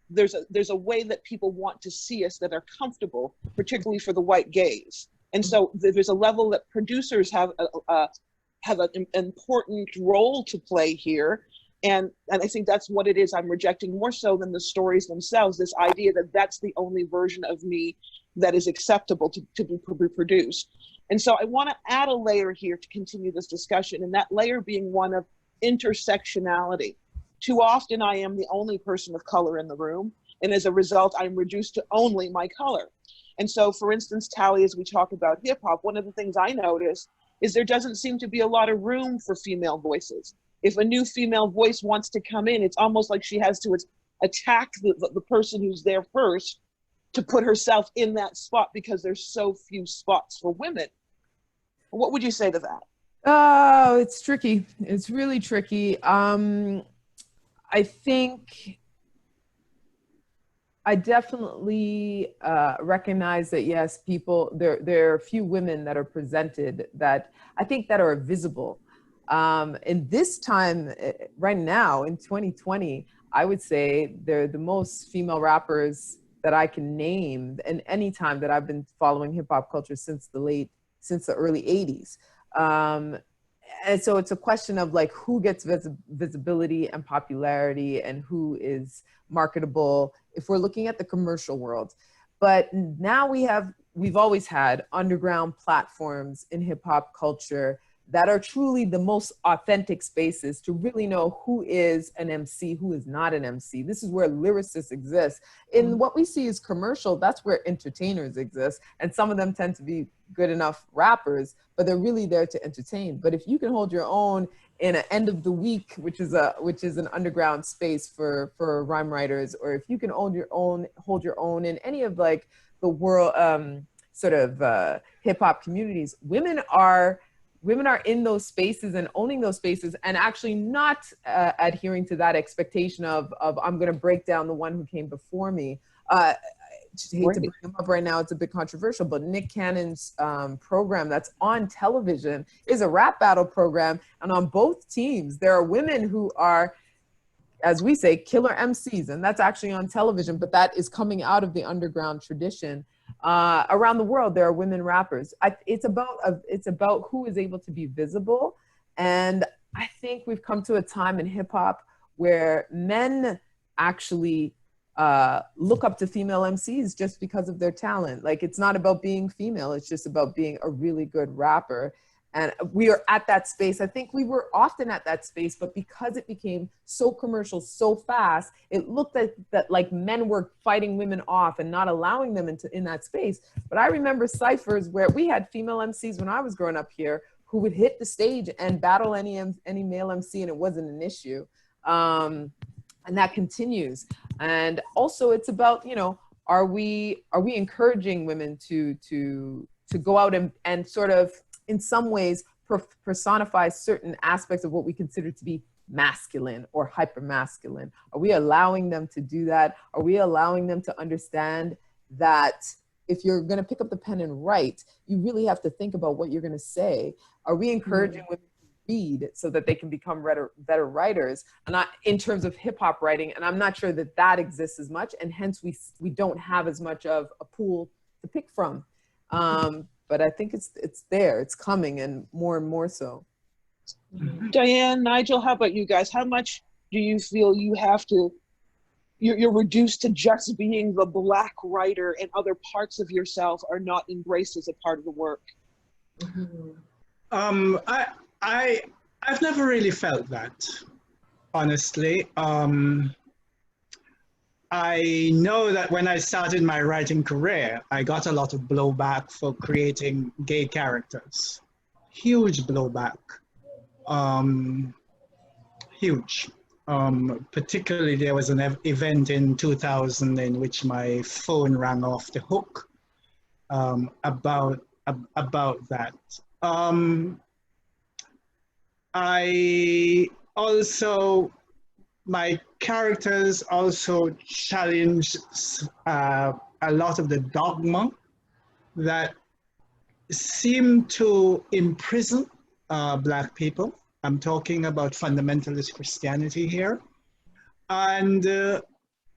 there's a way that people want to see us that are comfortable, particularly for the white gaze. And so there's a level that producers have an important role to play here. And I think that's what it is I'm rejecting more so than the stories themselves, this idea that that's the only version of me that is acceptable to be produced. And so I want to add a layer here to continue this discussion, and that layer being one of intersectionality. Too often I am the only person of color in the room, and as a result, I'm reduced to only my color. And so, for instance, Tally, as we talk about hip hop, one of the things I notice is there doesn't seem to be a lot of room for female voices. If a new female voice wants to come in, it's almost like she has to attack the person who's there first to put herself in that spot because there's so few spots for women. What would you say to that? Oh, it's tricky. It's really tricky. I think I definitely recognize that, yes, there are a few women that are presented that I think that are visible. In this time, right now in 2020, I would say they're the most female rappers that I can name in any time that I've been following hip hop culture since the early 80s. And so it's a question of like who gets visibility and popularity and who is marketable if we're looking at the commercial world. But now we've always had underground platforms in hip hop culture that are truly the most authentic spaces to really know who is an MC, who is not an MC. This is where lyricists exist. In what we see as commercial, that's where entertainers exist. And some of them tend to be good enough rappers, but they're really there to entertain. But if you can hold your own in an end of the week, which is an underground space for rhyme writers, or if you can hold your own in any of like the world hip hop communities, women are in those spaces and owning those spaces and actually not adhering to that expectation of I'm going to break down the one who came before me. I hate to bring him up right now, it's a bit controversial, but Nick Cannon's program that's on television is a rap battle program. And on both teams, there are women who are, as we say, killer MCs. And that's actually on television, but that is coming out of the underground tradition. Around the world, there are women rappers. It's about who is able to be visible. And I think we've come to a time in hip hop where men actually look up to female MCs just because of their talent. Like, it's not about being female. It's just about being a really good rapper. And we are at that space. I think we were often at that space, but because it became so commercial so fast, it looked like men were fighting women off and not allowing them in that space. But I remember ciphers where we had female MCs when I was growing up here who would hit the stage and battle any male MC, and it wasn't an issue. And that continues. And also it's about, are we encouraging women to to go out and sort of, in some ways, personify certain aspects of what we consider to be masculine or hypermasculine? Are we allowing them to do that? Are we allowing them to understand that if you're going to pick up the pen and write, you really have to think about what you're going to say? Are we encouraging women to read so that they can become better writers? And in terms of hip hop writing, and I'm not sure that that exists as much, and hence we don't have as much of a pool to pick from. But I think it's there, it's coming, and more so. Diane, Nigel, how about you guys? How much do you feel you have to, you're reduced to just being the Black writer and other parts of yourself are not embraced as a part of the work? I've never really felt that, honestly. I know that when I started my writing career, I got a lot of blowback for creating gay characters. Huge blowback. Huge. Particularly, there was an event in 2000 in which my phone rang off the hook about that. I also, my characters also challenge a lot of the dogma that seem to imprison Black people. I'm talking about fundamentalist Christianity here. And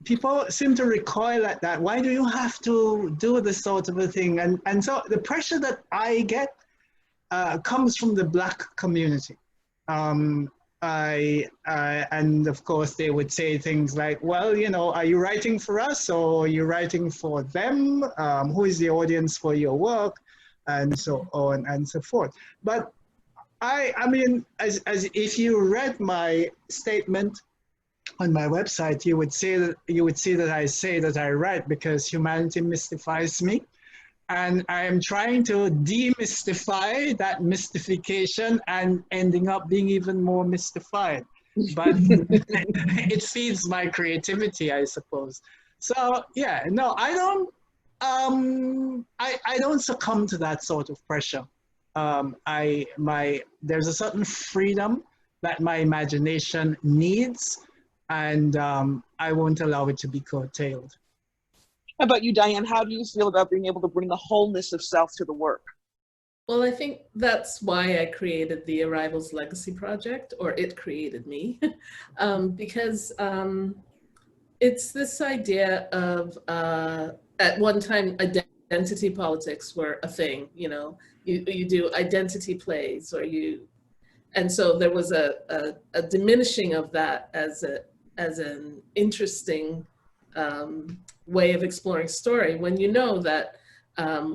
people seem to recoil at that. Why do you have to do this sort of a thing? And so the pressure that I get comes from the Black community. And of course they would say things like, well, you know, are you writing for us or are you writing for them? Who is the audience for your work? And so on and so forth. But I mean, as if you read my statement on my website, you would see that I say that I write because humanity mystifies me. And I am trying to demystify that mystification and ending up being even more mystified. But it feeds my creativity, I suppose. So yeah, no, I don't succumb to that sort of pressure. There's a certain freedom that my imagination needs, and I won't allow it to be curtailed. How about you, Diane? How do you feel about being able to bring the wholeness of self to the work? Well, I think that's why I created the Arrivals Legacy Project, or it created me, because it's this idea of, at one time, identity politics were a thing, you know, you do identity plays, and so there was a diminishing of that as an interesting way of exploring story, when you know that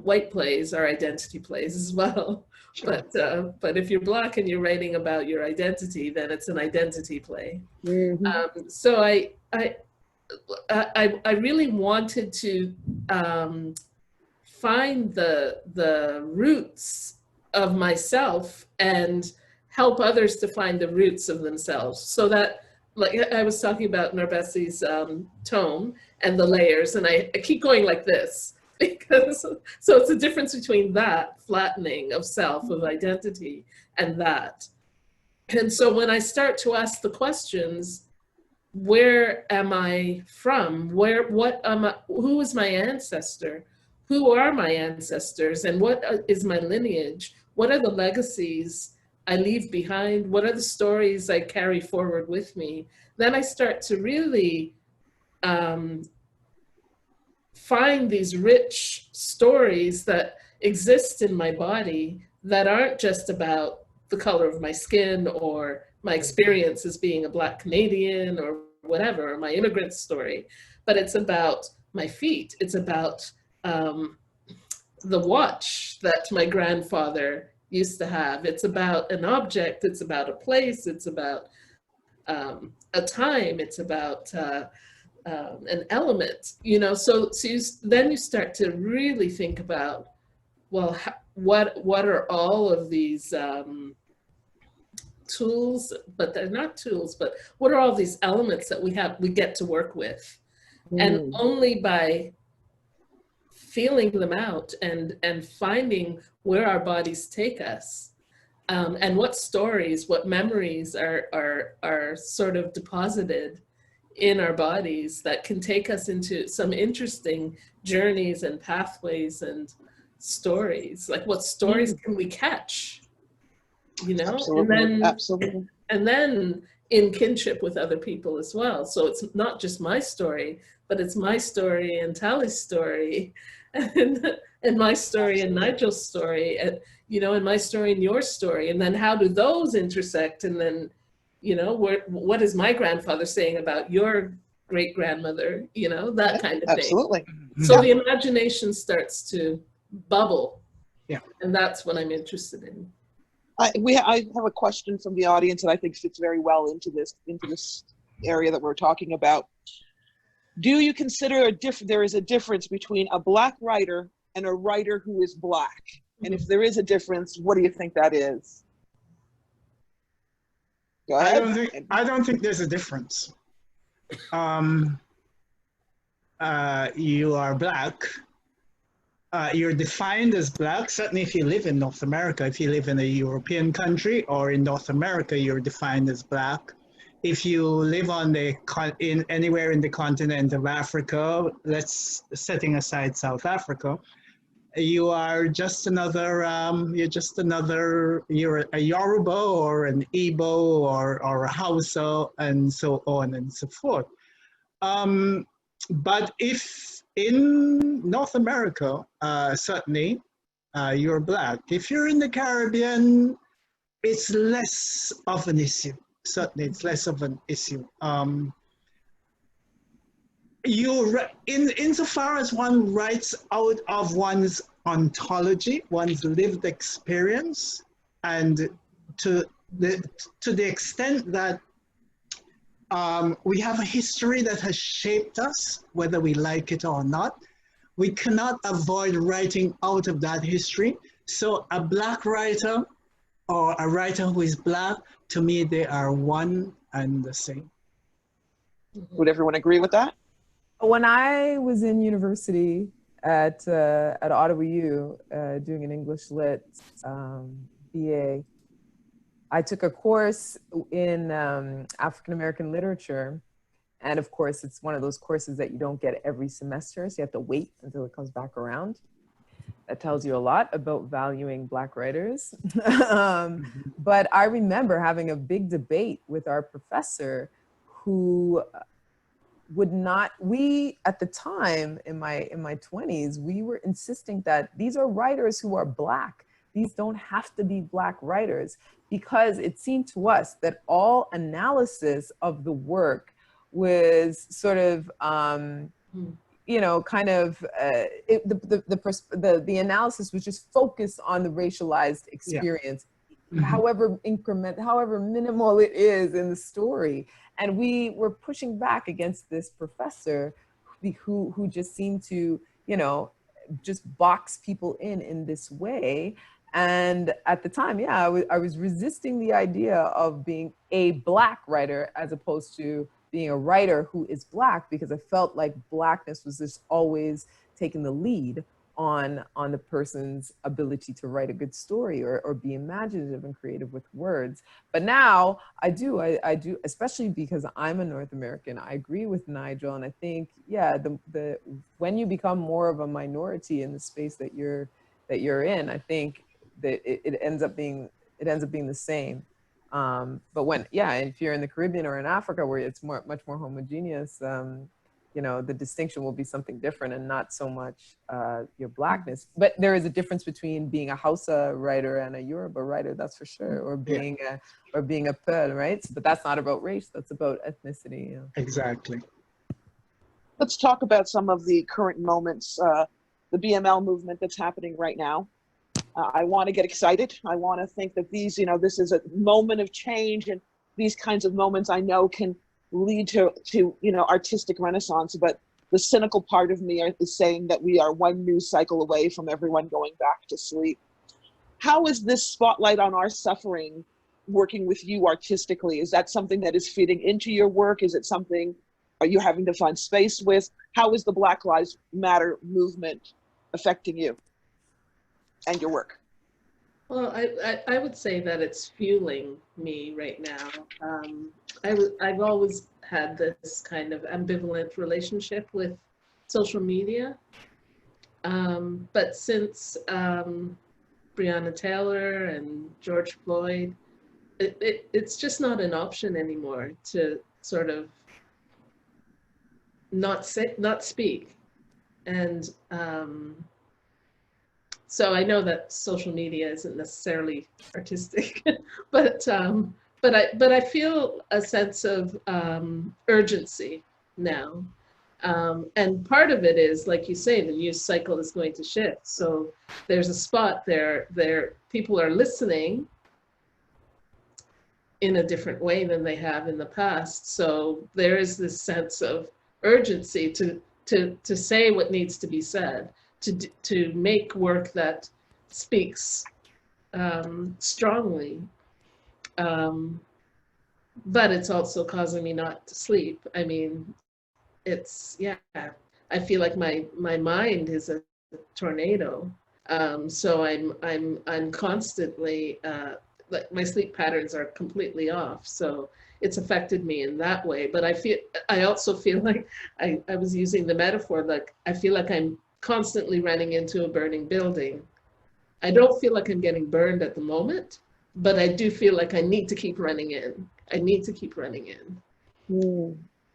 white plays are identity plays as well. Sure. But if you're Black and you're writing about your identity, then it's an identity play. Mm-hmm. So I really wanted to find the roots of myself and help others to find the roots of themselves, so that, like I was talking about Narbessi's tome and the layers, and I keep going like this, because, so it's a difference between that flattening of self, of identity, and that. And so when I start to ask the questions, where am I from? Who is my ancestor? Who are my ancestors? And what is my lineage? What are the legacies I leave behind? What are the stories I carry forward with me? Then I start to really find these rich stories that exist in my body that aren't just about the color of my skin or my experience as being a Black Canadian or whatever, or my immigrant story, but it's about my feet. It's about the watch that my grandfather used to have. It's about an object, it's about a place, it's about a time, it's about an element, you know. So then you start to really think about, well, what are all of these tools, but they're not tools, but what are all these elements that we get to work with? And only by feeling them out and finding where our bodies take us. And what stories, what memories are sort of deposited in our bodies that can take us into some interesting journeys and pathways and stories. Like what stories can we catch, you know? Absolutely. Absolutely. And then in kinship with other people as well. So it's not just my story, but it's my story and Tally's story and my story and Nigel's story, and, you know, and my story and your story. And then how do those intersect? And then, you know, what is my grandfather saying about your great grandmother, you know, that kind of thing. Absolutely. So the imagination starts to bubble. Yeah. And that's what I'm interested in. I have a question from the audience that I think fits very well into this area that we're talking about. Do you consider there is a difference between a Black writer and a writer who is Black? And if there is a difference, what do you think that is? Go ahead. I don't think there's a difference. You are Black. You're defined as Black. Certainly, if you live in North America, if you live in a European country or in North America, you're defined as Black. If you live anywhere in the continent of Africa, setting aside South Africa, you are just another. You're a Yoruba or an Igbo or a Hausa, and so on and so forth. But if in North America, certainly, you're Black. If you're in the Caribbean, it's less of an issue. Certainly, it's less of an issue. Insofar as one writes out of one's ontology, one's lived experience, and to the extent that we have a history that has shaped us, whether we like it or not, we cannot avoid writing out of that history. So a Black writer or a writer who is Black, to me, they are one and the same. Would everyone agree with that? When I was in university at Ottawa U doing an English Lit BA, I took a course in African American literature. And of course, it's one of those courses that you don't get every semester, so you have to wait until it comes back around. That tells you a lot about valuing Black writers. But I remember having a big debate with our professor who would not, at the time in my 20s, we were insisting that these are writers who are Black. These don't have to be Black writers, because it seemed to us that all analysis of the work was sort of, you know, kind of, the analysis was just focused on the racialized experience, however minimal it is in the story. And we were pushing back against this professor who just seemed to, you know, just box people in this way. And at the time, yeah, I was resisting the idea of being a Black writer as opposed to being a writer who is Black, because I felt like Blackness was just always taking the lead on the person's ability to write a good story or be imaginative and creative with words. But now I do, especially because I'm a North American. I agree with Nigel, and I think, yeah, when you become more of a minority in the space that you're in, I think that it ends up being the same. But if you're in the Caribbean or in Africa, where it's much more homogeneous, you know, the distinction will be something different and not so much your Blackness. But there is a difference between being a Hausa writer and a Yoruba writer, that's for sure, or being a Pearl, right? But that's not about race, that's about ethnicity. You know? Exactly. Let's talk about some of the current moments, the BML movement that's happening right now. I want to get excited. I want to think that these, you know, this is a moment of change, and these kinds of moments I know can lead to you know, artistic renaissance. But the cynical part of me is saying that we are one news cycle away from everyone going back to sleep. How is this spotlight on our suffering working with you artistically? Is that something that is feeding into your work? Is it something are you having to find space with? How is the Black Lives Matter movement affecting you and your work? Well, I would say that it's fueling me right now. I've always had this kind of ambivalent relationship with social media. But since Breonna Taylor and George Floyd, it's just not an option anymore to sort of not speak. And so I know that social media isn't necessarily artistic, but I feel a sense of urgency now. And part of it is, like you say, the news cycle is going to shift. So there's a spot there, people are listening in a different way than they have in the past. So there is this sense of urgency to say what needs to be said, to make work that speaks strongly. But it's also causing me not to sleep. I mean, I feel like my mind is a tornado. So I'm constantly, like my sleep patterns are completely off. So it's affected me in that way. But I also feel like I was using the metaphor, like I feel like I'm constantly running into a burning building. I don't feel like I'm getting burned at the moment, but I do feel like I need to keep running in. I need to keep running in.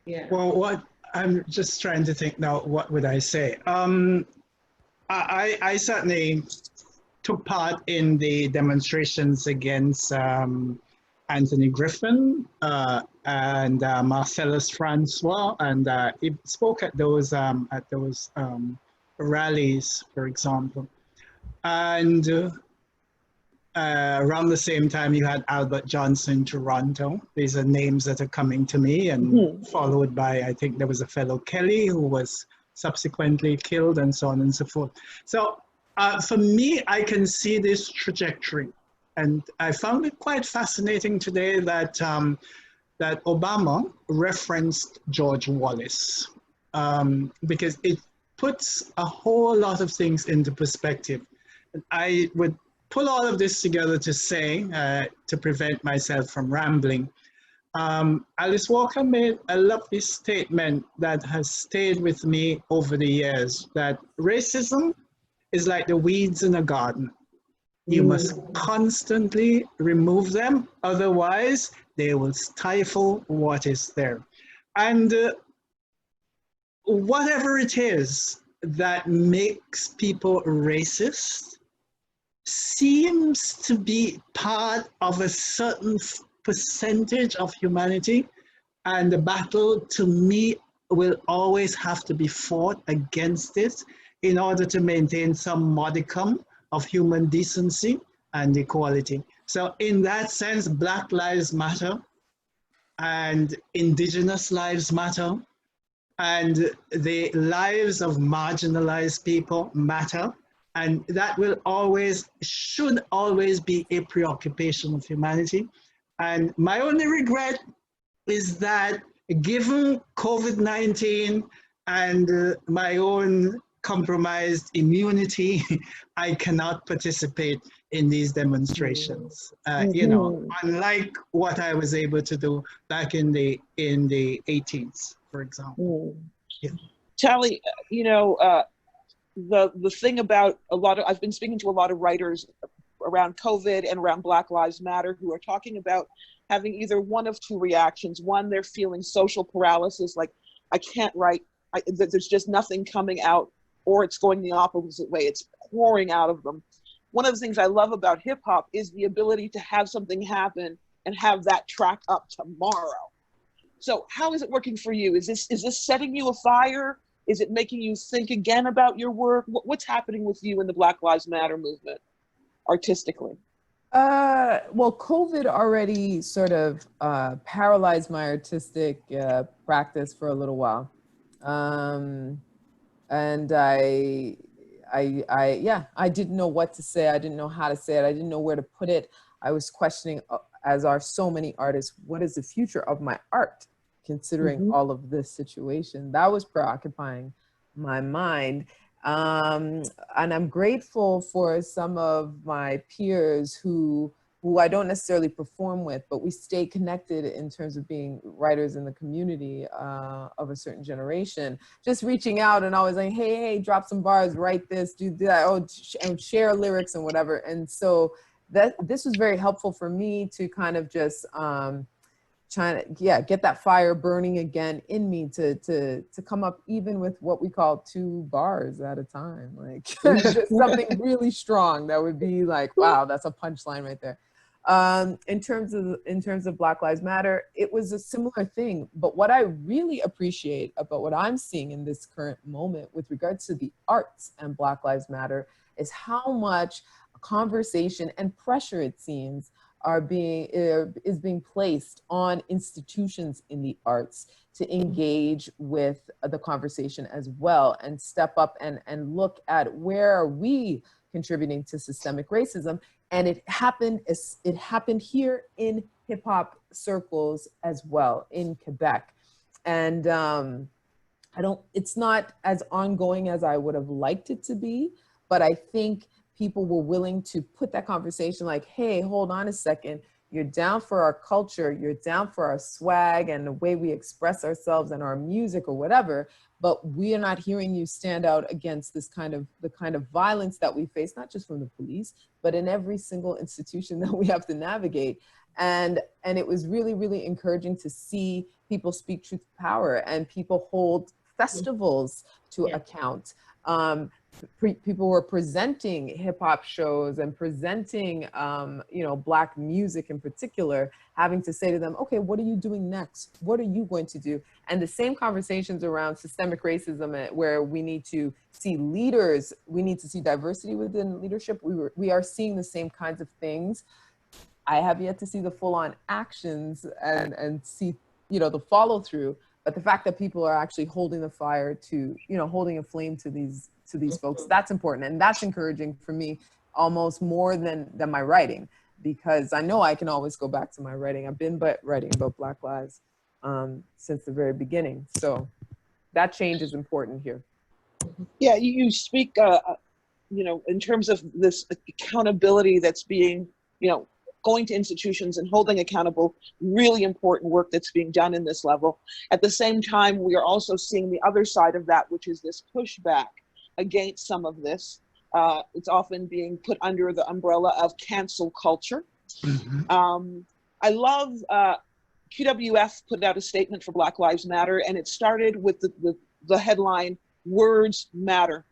Yeah. Well, what I'm just trying to think now, what would I say? I certainly took part in the demonstrations against Anthony Griffin and Marcellus Francois, and he spoke at those rallies, for example. And around the same time, you had Albert Johnson in Toronto. These are names that are coming to me, and followed by, I think there was a fellow Kelly who was subsequently killed, and so on and so forth. So for me, I can see this trajectory. And I found it quite fascinating today that, that Obama referenced George Wallace, because it puts a whole lot of things into perspective. And I would pull all of this together to say, to prevent myself from rambling, Alice Walker made a lovely statement that has stayed with me over the years, that racism is like the weeds in a garden. You must constantly remove them, otherwise they will stifle what is there. And whatever it is that makes people racist seems to be part of a certain percentage of humanity, and the battle, to me, will always have to be fought against it in order to maintain some modicum of human decency and equality. So in that sense, Black Lives Matter and Indigenous lives matter, and the lives of marginalized people matter. And that will always, should always be a preoccupation of humanity. And my only regret is that given COVID-19 and my own compromised immunity, I cannot participate in these demonstrations. You know, unlike what I was able to do back in the 18th, for example. Yeah. Tally, you know, the thing about I've been speaking to a lot of writers around COVID and around Black Lives Matter who are talking about having either one of two reactions. One, they're feeling social paralysis, like I can't write, there's just nothing coming out, or it's going the opposite way, it's pouring out of them. One of the things I love about hip hop is the ability to have something happen and have that track up tomorrow. So how is it working for you? Is this setting you afire? Is it making you think again about your work? What's happening with you in the Black Lives Matter movement, artistically? Well, COVID already sort of paralyzed my artistic practice for a little while. And I didn't know what to say. I didn't know how to say it. I didn't know where to put it. I was questioning, as are so many artists, what is the future of my art, considering all of this situation? That was preoccupying my mind. And I'm grateful for some of my peers who I don't necessarily perform with, but we stay connected in terms of being writers in the community of a certain generation. Just reaching out and always like, hey, drop some bars, write this, do that, and share lyrics and whatever. And so this was very helpful for me to kind of just trying to get that fire burning again in me to come up even with what we call 2 bars at a time, like just something really strong that would be like, wow, that's a punchline right there. In terms of Black Lives Matter, it was a similar thing. But what I really appreciate about what I'm seeing in this current moment with regards to the arts and Black Lives Matter is how much conversation and pressure, it seems, is being placed on institutions in the arts to engage with the conversation as well and step up and look at where are we contributing to systemic racism. And it happened here in hip hop circles as well in Quebec. And it's not as ongoing as I would have liked it to be, but I think people were willing to put that conversation like, hey, hold on a second. You're down for our culture. You're down for our swag and the way we express ourselves and our music or whatever, but we are not hearing you stand out against the kind of violence that we face, not just from the police, but in every single institution that we have to navigate. And it was really, really encouraging to see people speak truth to power and people hold festivals to account. People were presenting hip hop shows and presenting, Black music in particular, having to say to them, okay, what are you doing next? What are you going to do? And the same conversations around systemic racism, where we need to see leaders, we need to see diversity within leadership. We are seeing the same kinds of things. I have yet to see the full-on actions and see, the follow through. But the fact that people are actually holding the fire to, holding a flame to these folks, that's important. And that's encouraging for me almost more than my writing, because I know I can always go back to my writing. I've been writing about Black lives since the very beginning. So that change is important here. Yeah, you speak, in terms of this accountability that's being, going to institutions and holding accountable, really important work that's being done in this level. At the same time, we are also seeing the other side of that, which is this pushback against some of this. It's often being put under the umbrella of cancel culture. Mm-hmm. I love QWF put out a statement for Black Lives Matter, and it started with the headline, "Words Matter."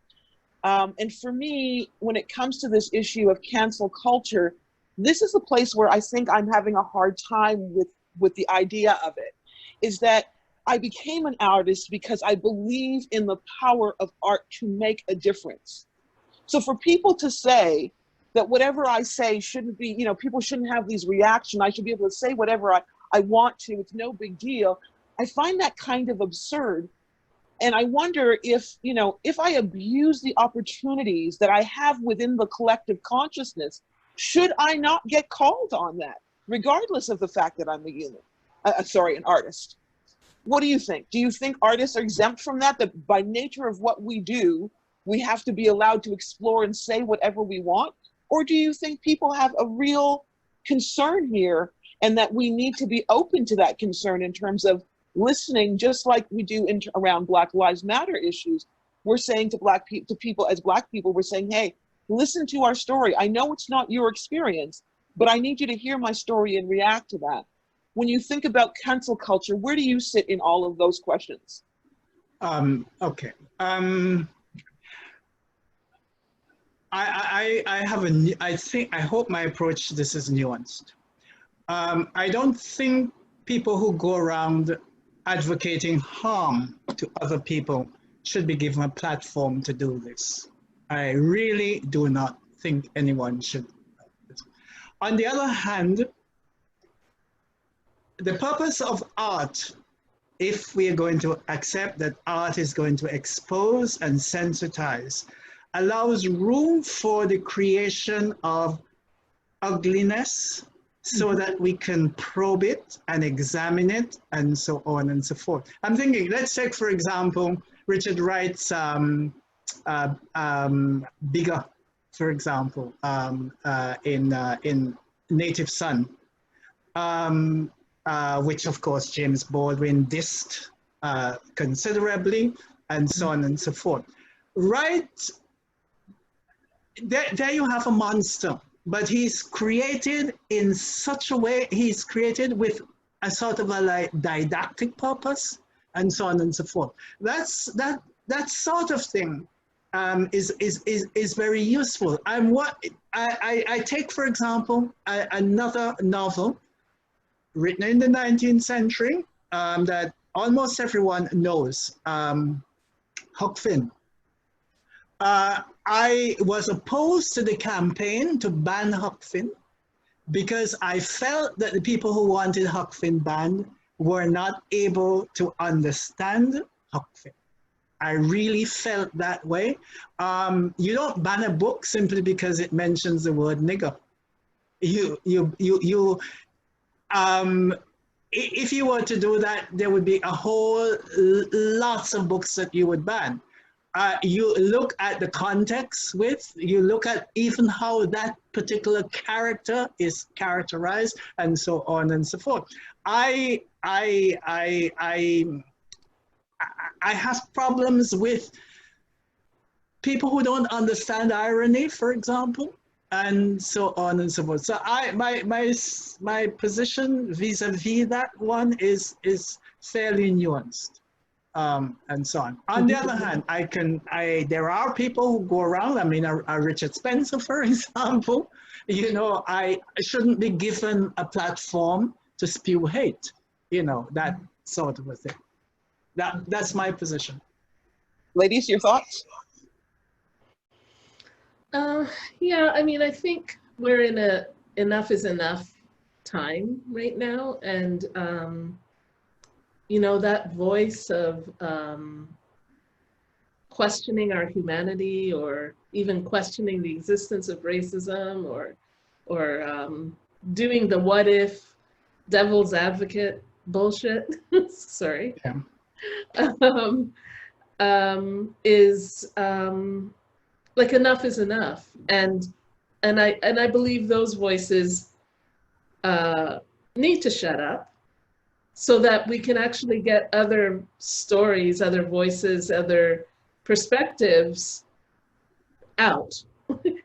And for me, when it comes to this issue of cancel culture, this is the place where I think I'm having a hard time with the idea of it, is that I became an artist because I believe in the power of art to make a difference. So for people to say that whatever I say shouldn't be, people shouldn't have these reactions, I should be able to say whatever I want to, it's no big deal, I find that kind of absurd. And I wonder if I abuse the opportunities that I have within the collective consciousness, should I not get called on that, regardless of the fact that I'm an artist? What do you think? Do you think artists are exempt from that by nature of what we do, we have to be allowed to explore and say whatever we want? Or do you think people have a real concern here and that we need to be open to that concern in terms of listening, just like we do around Black Lives Matter issues? We're saying to people as Black people, we're saying, hey, listen to our story. I know it's not your experience, but I need you to hear my story and react to that. When you think about cancel culture, where do you sit in all of those questions? Okay. I hope my approach to this is nuanced. I don't think people who go around advocating harm to other people should be given a platform to do this. I really do not think anyone should. On the other hand, the purpose of art, if we are going to accept that art is going to expose and sensitize, allows room for the creation of ugliness so that we can probe it and examine it and so on and so forth. I'm thinking, let's take, for example, Richard Wright's bigger, for example, in Native Son, which of course James Baldwin dissed considerably, and so on and so forth. Right there you have a monster, but he's created in such a way, he's created with a sort of a like didactic purpose, and so on and so forth. That sort of thing is very useful. I take, for example, another novel written in the 19th century that almost everyone knows, Huck Finn. I was opposed to the campaign to ban Huck Finn because I felt that the people who wanted Huck Finn banned were not able to understand Huck Finn. I really felt that way. You don't ban a book simply because it mentions the word nigger. If you were to do that, there would be a whole lots of books that you would ban. You look at the context you look at even how that particular character is characterized, and so on and so forth. I have problems with people who don't understand irony, for example, and so on and so forth. So my position vis-a-vis that one is fairly nuanced. And so on. On the other hand, there are people who go around. I mean, a Richard Spencer, for example. You know, I shouldn't be given a platform to spew hate. You know, that sort of a thing. That's my position. Ladies, your thoughts? Yeah, I mean, I think we're in a enough is enough time right now, and you know, that voice of questioning our humanity, or even questioning the existence of racism, or doing the what if devil's advocate bullshit, sorry, is like enough is enough. And I believe those voices need to shut up, so that we can actually get other stories, other voices, other perspectives out,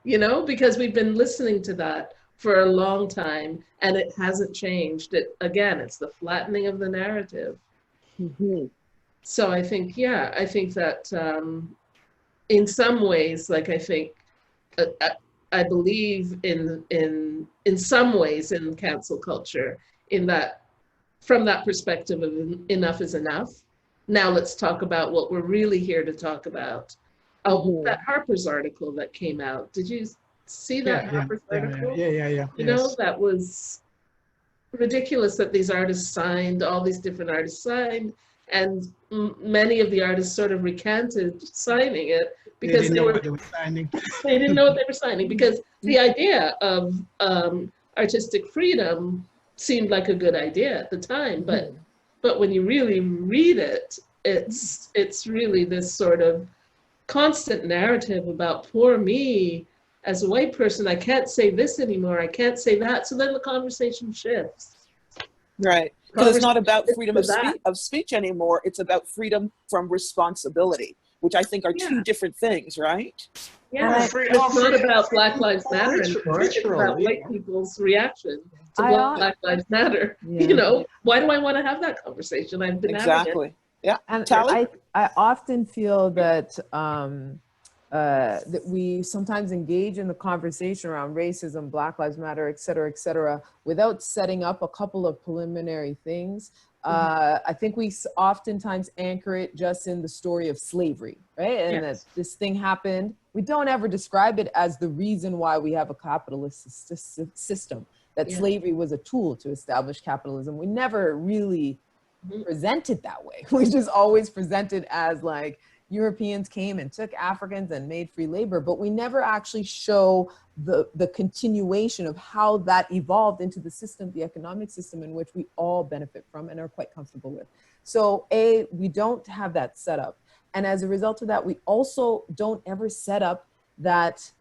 you know, because we've been listening to that for a long time and it hasn't changed. Again, it's the flattening of the narrative. Mm-hmm. So I think, yeah, I think that in some ways, like I believe in some ways in cancel culture, in that, from that perspective of enough is enough. Now let's talk about what we're really here to talk about. Oh, that Harper's article that came out. Did you see that Harper's article? Yeah. You know, that was ridiculous that these artists signed, all these different artists signed, and many of the artists sort of recanted signing it because they were signing. They didn't know what they were signing, because the idea of artistic freedom seemed like a good idea at the time, but when you really read it, it's really this sort of constant narrative about poor me as a white person. I can't say this anymore, I can't say that. So then the conversation shifts. Right. Because it's not about freedom of speech anymore. It's about freedom from responsibility, which I think are two different things, right? Yeah, it's not about Black Lives Matter anymore. It's about white people's reaction to Black Lives Matter. You know, why do I want to have that conversation? I've been having it. Yeah. And Tally? I often feel that that we sometimes engage in the conversation around racism, Black Lives Matter, et cetera, without setting up a couple of preliminary things. I think we oftentimes anchor it just in the story of slavery, right? And that this thing happened. We don't ever describe it as the reason why we have a capitalist system, that slavery was a tool to establish capitalism. We never really presented that way. We just always presented as like Europeans came and took Africans and made free labor, but we never actually show the continuation of how that evolved into the system, the economic system in which we all benefit from and are quite comfortable with. So we don't have that set up. And as a result of that, we also don't ever set up that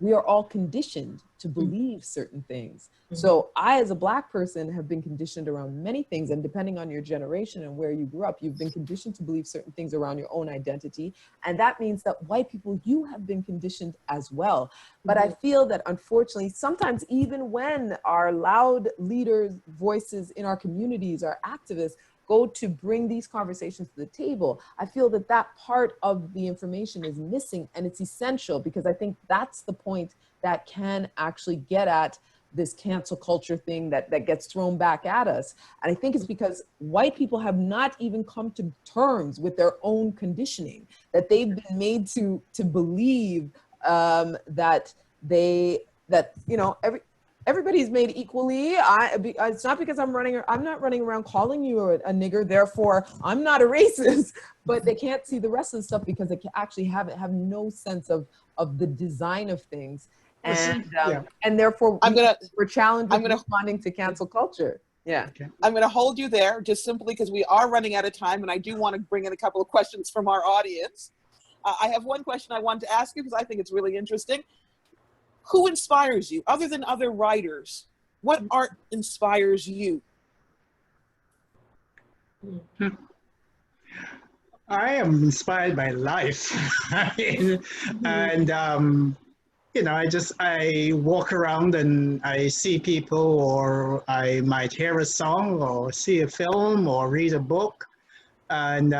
we are all conditioned to believe certain things. So I, as a Black person, have been conditioned around many things, and depending on your generation and where you grew up, you've been conditioned to believe certain things around your own identity. And that means that white people, you have been conditioned as well. But I feel that unfortunately, sometimes even when our loud leaders' voices in our communities, our activists, go to bring these conversations to the table, I feel that that part of the information is missing, and it's essential, because I think that's the point that can actually get at this cancel culture thing that gets thrown back at us. And I think it's because white people have not even come to terms with their own conditioning, that they've been made to believe that you know, everybody's made equally. It's not because I'm not running around calling you a nigger, therefore I'm not a racist, but they can't see the rest of the stuff because they actually have no sense of the design of things. And and therefore we're challenged with responding to cancel culture. Yeah. Okay. I'm going to hold you there just simply because we are running out of time, and I do want to bring in a couple of questions from our audience. I have one question I want to ask you because I think it's really interesting. Who inspires you other than other writers? What art inspires you? I am inspired by life. And you know, I walk around and I see people, or I might hear a song or see a film or read a book. And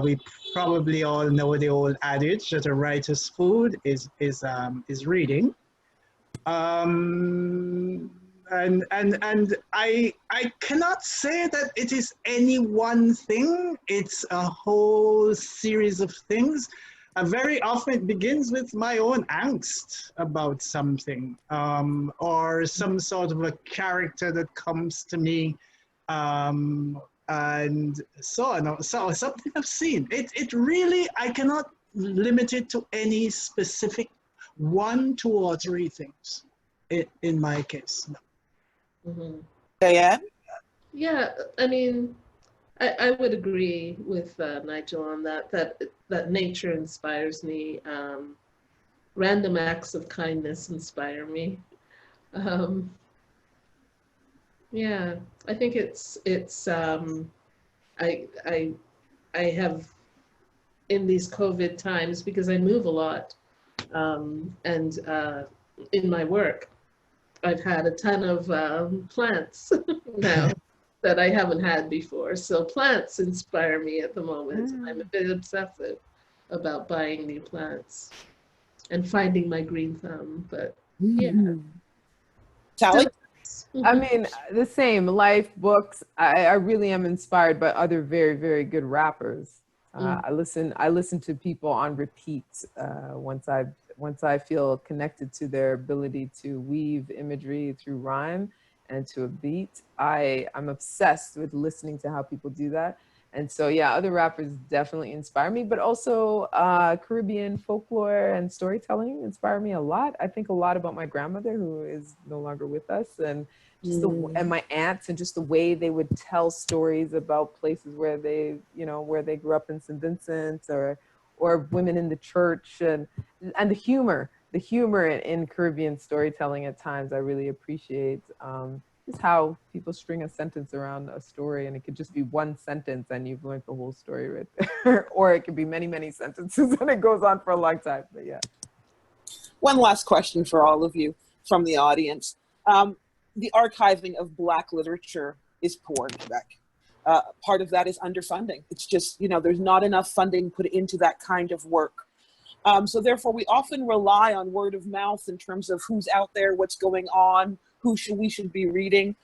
we probably all know the old adage that a writer's food is reading. And I cannot say that it is any one thing. It's a whole series of things. Very often it begins with my own angst about something, or some sort of a character that comes to me, and so on. So something I've seen. It really, I cannot limit it to any specific 1, 2, or 3 things. In my case, no. Diane? Yeah, I mean, I would agree with Nigel on that nature inspires me. Random acts of kindness inspire me. Yeah, I think it's I have, in these COVID times, because I move a lot, and in my work, I've had a ton of plants now that I haven't had before. So plants inspire me at the moment. I'm a bit obsessive about buying new plants and finding my green thumb, but yeah. Sally? I mean, the same. Life, books. I really am inspired by other very, very good rappers. I listen to people on repeat once I feel connected to their ability to weave imagery through rhyme and to a beat. I'm obsessed with listening to how people do that. And so, yeah, other rappers definitely inspire me, but also Caribbean folklore and storytelling inspire me a lot. I think a lot about my grandmother, who is no longer with us, and just and my aunts, and just the way they would tell stories about places where they, you know, where they grew up in St. Vincent, or women in the church, and the humor in Caribbean storytelling at times I really appreciate. Just how people string a sentence around a story, and it could just be one sentence and you've learned the whole story right there. Or it could be many, many sentences and it goes on for a long time, but yeah. One last question for all of you from the audience. The archiving of Black literature is poor in Quebec. Part of that is underfunding. It's just, you know, there's not enough funding put into that kind of work. So therefore, we often rely on word of mouth in terms of who's out there, what's going on, who we should be reading.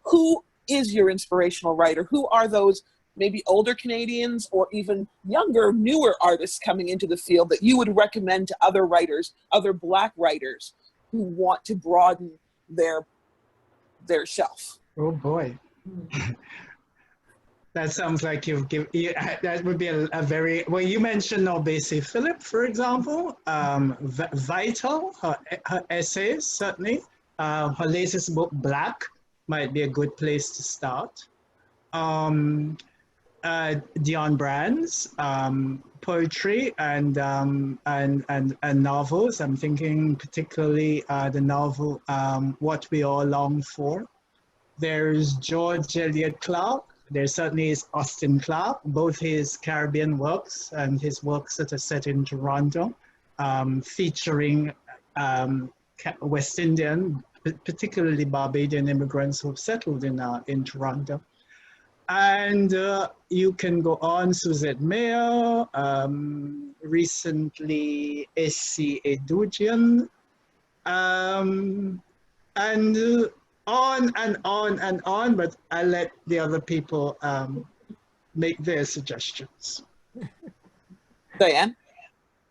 Who is your inspirational writer? Who are those maybe older Canadians or even younger, newer artists coming into the field that you would recommend to other writers, other Black writers who want to broaden their shelf? Oh boy. That sounds like you've given, that would be a very, well, you mentioned Obese Philip, for example. Vital, her essays, certainly. Her latest book, Black, might be a good place to start. Dion Brand's poetry and novels. I'm thinking particularly the novel What We All Long For. There's George Eliot Clark. There certainly is Austin Clarke, both his Caribbean works and his works that are set in Toronto, featuring West Indian, particularly Barbadian immigrants who have settled in Toronto. And you can go on, Suzette Mayer, recently S.C. Edugian, and on and on and on, but I'll let the other people make their suggestions. Diane?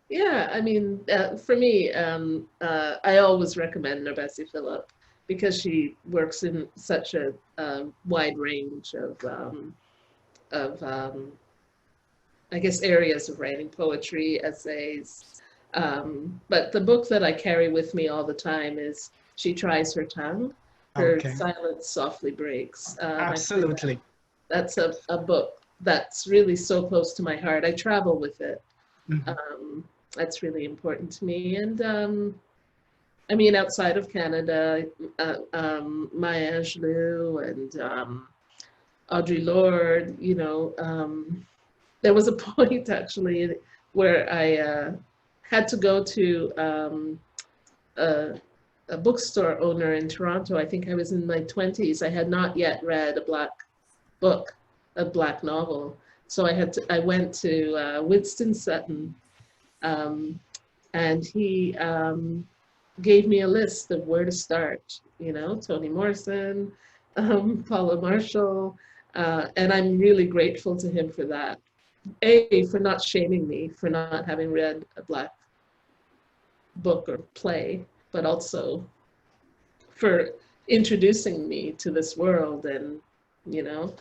Yeah, I mean, for me, I always recommend Nabessi Phillip because she works in such a wide range of I guess, areas of writing: poetry, essays. But the book that I carry with me all the time is She Tries Her Tongue. Her Okay. Silence Softly Breaks. Absolutely. That's a book that's really so close to my heart. I travel with it. Mhm. That's really important to me. And I mean, outside of Canada, Maya Angelou and Audre Lorde, you know, there was a point actually where I had to go to a bookstore owner in Toronto. I think I was in my 20s. I had not yet read a Black book, a Black novel. So I went to Winston Sutton, and he gave me a list of where to start, you know, Toni Morrison, Paula Marshall, and I'm really grateful to him for that. For not shaming me for not having read a Black book or play, but also for introducing me to this world, and, you know,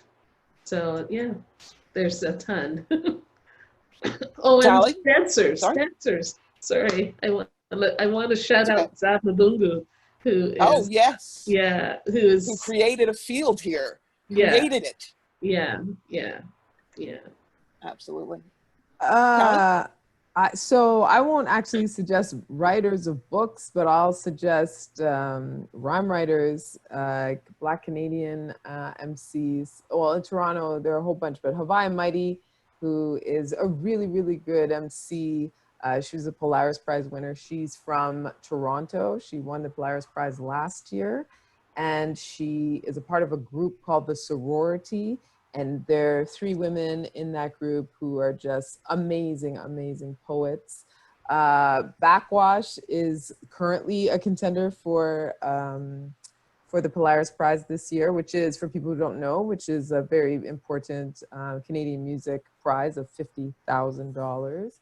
so yeah, there's a ton. Oh, and Sally? dancers, Sorry? dancers. Sorry, I want to shout Okay. out Zab Mabungu, who is, Oh, yes. yeah, who Who is, created a field here, yeah, created it. yeah. Absolutely. So I won't actually suggest writers of books, but I'll suggest rhyme writers, Black Canadian MCs. Well, in Toronto, there are a whole bunch, but Hawaii Mighty, who is a really, really good MC. She was a Polaris Prize winner. She's from Toronto. She won the Polaris Prize last year. And she is a part of a group called the Sorority. And there are 3 women in that group who are just amazing, amazing poets. Backwash is currently a contender for the Polaris Prize this year, which is, for people who don't know, which is a very important Canadian music prize of $50,000.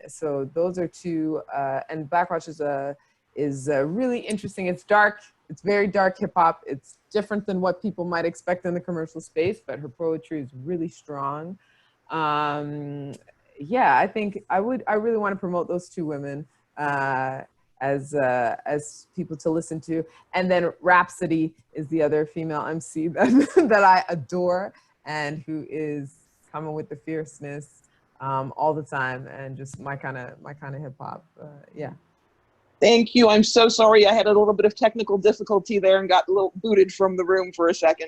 So those are 2, and Backwash is really interesting. It's dark. It's very dark hip hop. It's different than what people might expect in the commercial space, but her poetry is really strong. Yeah, I think I really want to promote those 2 women as people to listen to. And then Rhapsody is the other female MC that I adore, and who is coming with the fierceness all the time, and just my kind of hip hop. Yeah. Thank you. I'm so sorry. I had a little bit of technical difficulty there and got a little booted from the room for a second.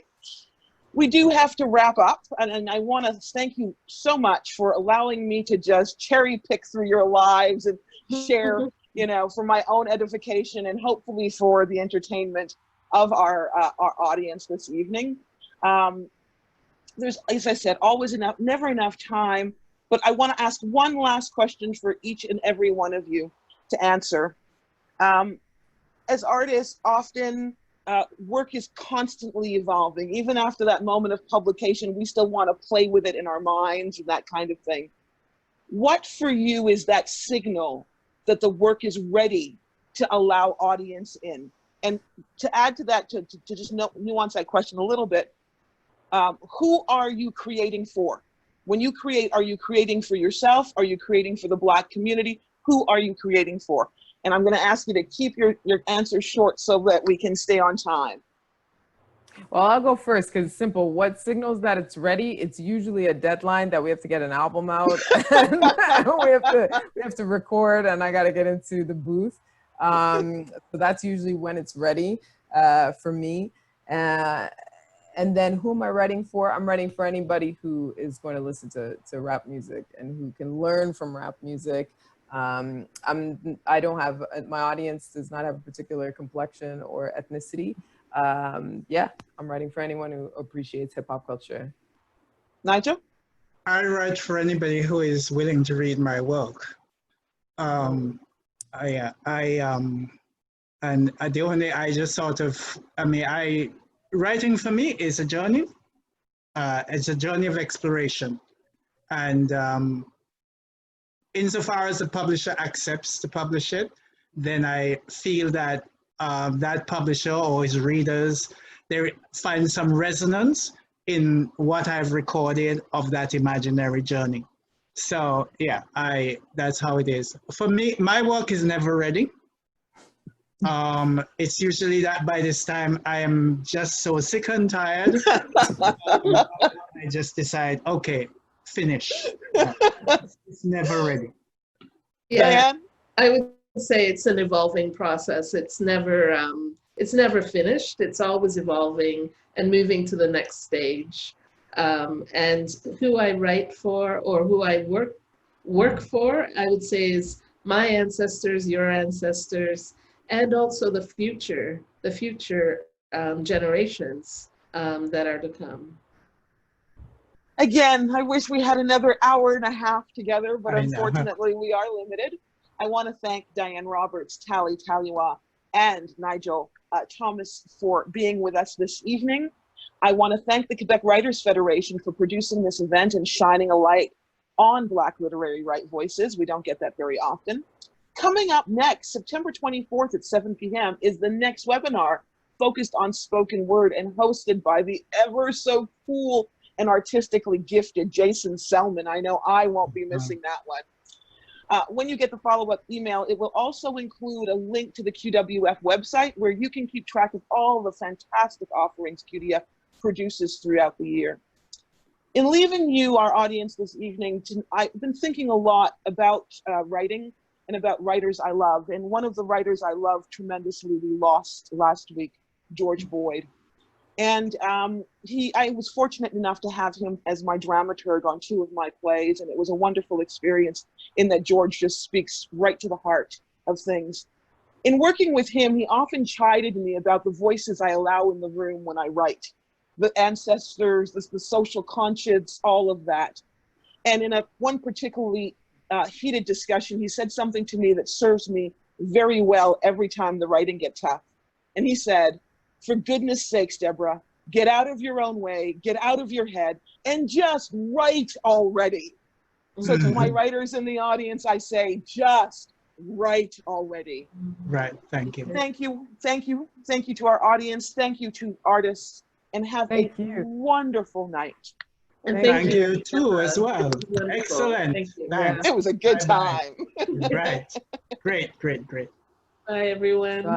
We do have to wrap up, and I want to thank you so much for allowing me to just cherry pick through your lives and share, you know, for my own edification and hopefully for the entertainment of our audience this evening. There's, as I said, always never enough time, but I want to ask one last question for each and every one of you to answer. As artists, often work is constantly evolving. Even after that moment of publication, we still want to play with it in our minds and that kind of thing. What for you is that signal that the work is ready to allow audience in? And to add to that, to just nuance that question a little bit, who are you creating for? When you create, are you creating for yourself? Are you creating for the Black community? Who are you creating for? And I'm going to ask you to keep your answers short so that we can stay on time. Well, I'll go first because it's simple. What signals that it's ready? It's usually a deadline that we have to get an album out. And we have to record, and I got to get into the booth. So that's usually when it's ready for me. And then who am I writing for? I'm writing for anybody who is going to listen to rap music and who can learn from rap music. I don't have, my audience does not have a particular complexion or ethnicity. Yeah, I'm writing for anyone who appreciates hip hop culture. Nigel? I write for anybody who is willing to read my work. And the only, I just sort of, writing for me is a journey. It's a journey of exploration. And insofar as the publisher accepts to publish it, then I feel that that publisher or his readers, they find some resonance in what I've recorded of that imaginary journey. So yeah, that's how it is. For me, my work is never ready. It's usually that by this time I am just so sick and tired. I just decide, okay, finish. It's never ready. Yeah, Diane? I would say it's an evolving process. It's never finished. It's always evolving and moving to the next stage. And who I write for or who I work for, I would say is my ancestors, your ancestors, and also the future generations that are to come. Again, I wish we had another hour and a half together, but I know. unfortunately we are limited. I want to thank Diane Roberts, Tali Taliwa, and Nigel Thomas for being with us this evening. I want to thank the Quebec Writers Federation for producing this event and shining a light on Black literary right voices. We don't get that very often. Coming up next, September 24th at 7 p.m. is the next webinar focused on spoken word and hosted by the ever so cool and artistically gifted Jason Selman. I know I won't be missing that one. When you get the follow-up email, it will also include a link to the QWF website where you can keep track of all the fantastic offerings QDF produces throughout the year. In leaving you, our audience this evening, I've been thinking a lot about writing and about writers I love. And one of the writers I love tremendously, we lost last week, George Boyd. And I was fortunate enough to have him as my dramaturg on 2 of my plays, and it was a wonderful experience in that George just speaks right to the heart of things. In working with him, he often chided me about the voices I allow in the room when I write, the ancestors, the social conscience, all of that. And in one particularly heated discussion, he said something to me that serves me very well every time the writing gets tough. And he said, "For goodness sakes, Deborah, get out of your own way, get out of your head, and just write already." So to my writers in the audience, I say, just write already. Right, thank you. Thank you, thank you, thank you to our audience, thank you to artists, and have Thank a you. wonderful night. And Thank you too as well. Wonderful. Excellent. Thank you. Thanks. It was a good Bye-bye. time. Right. Great. Bye, everyone. Bye.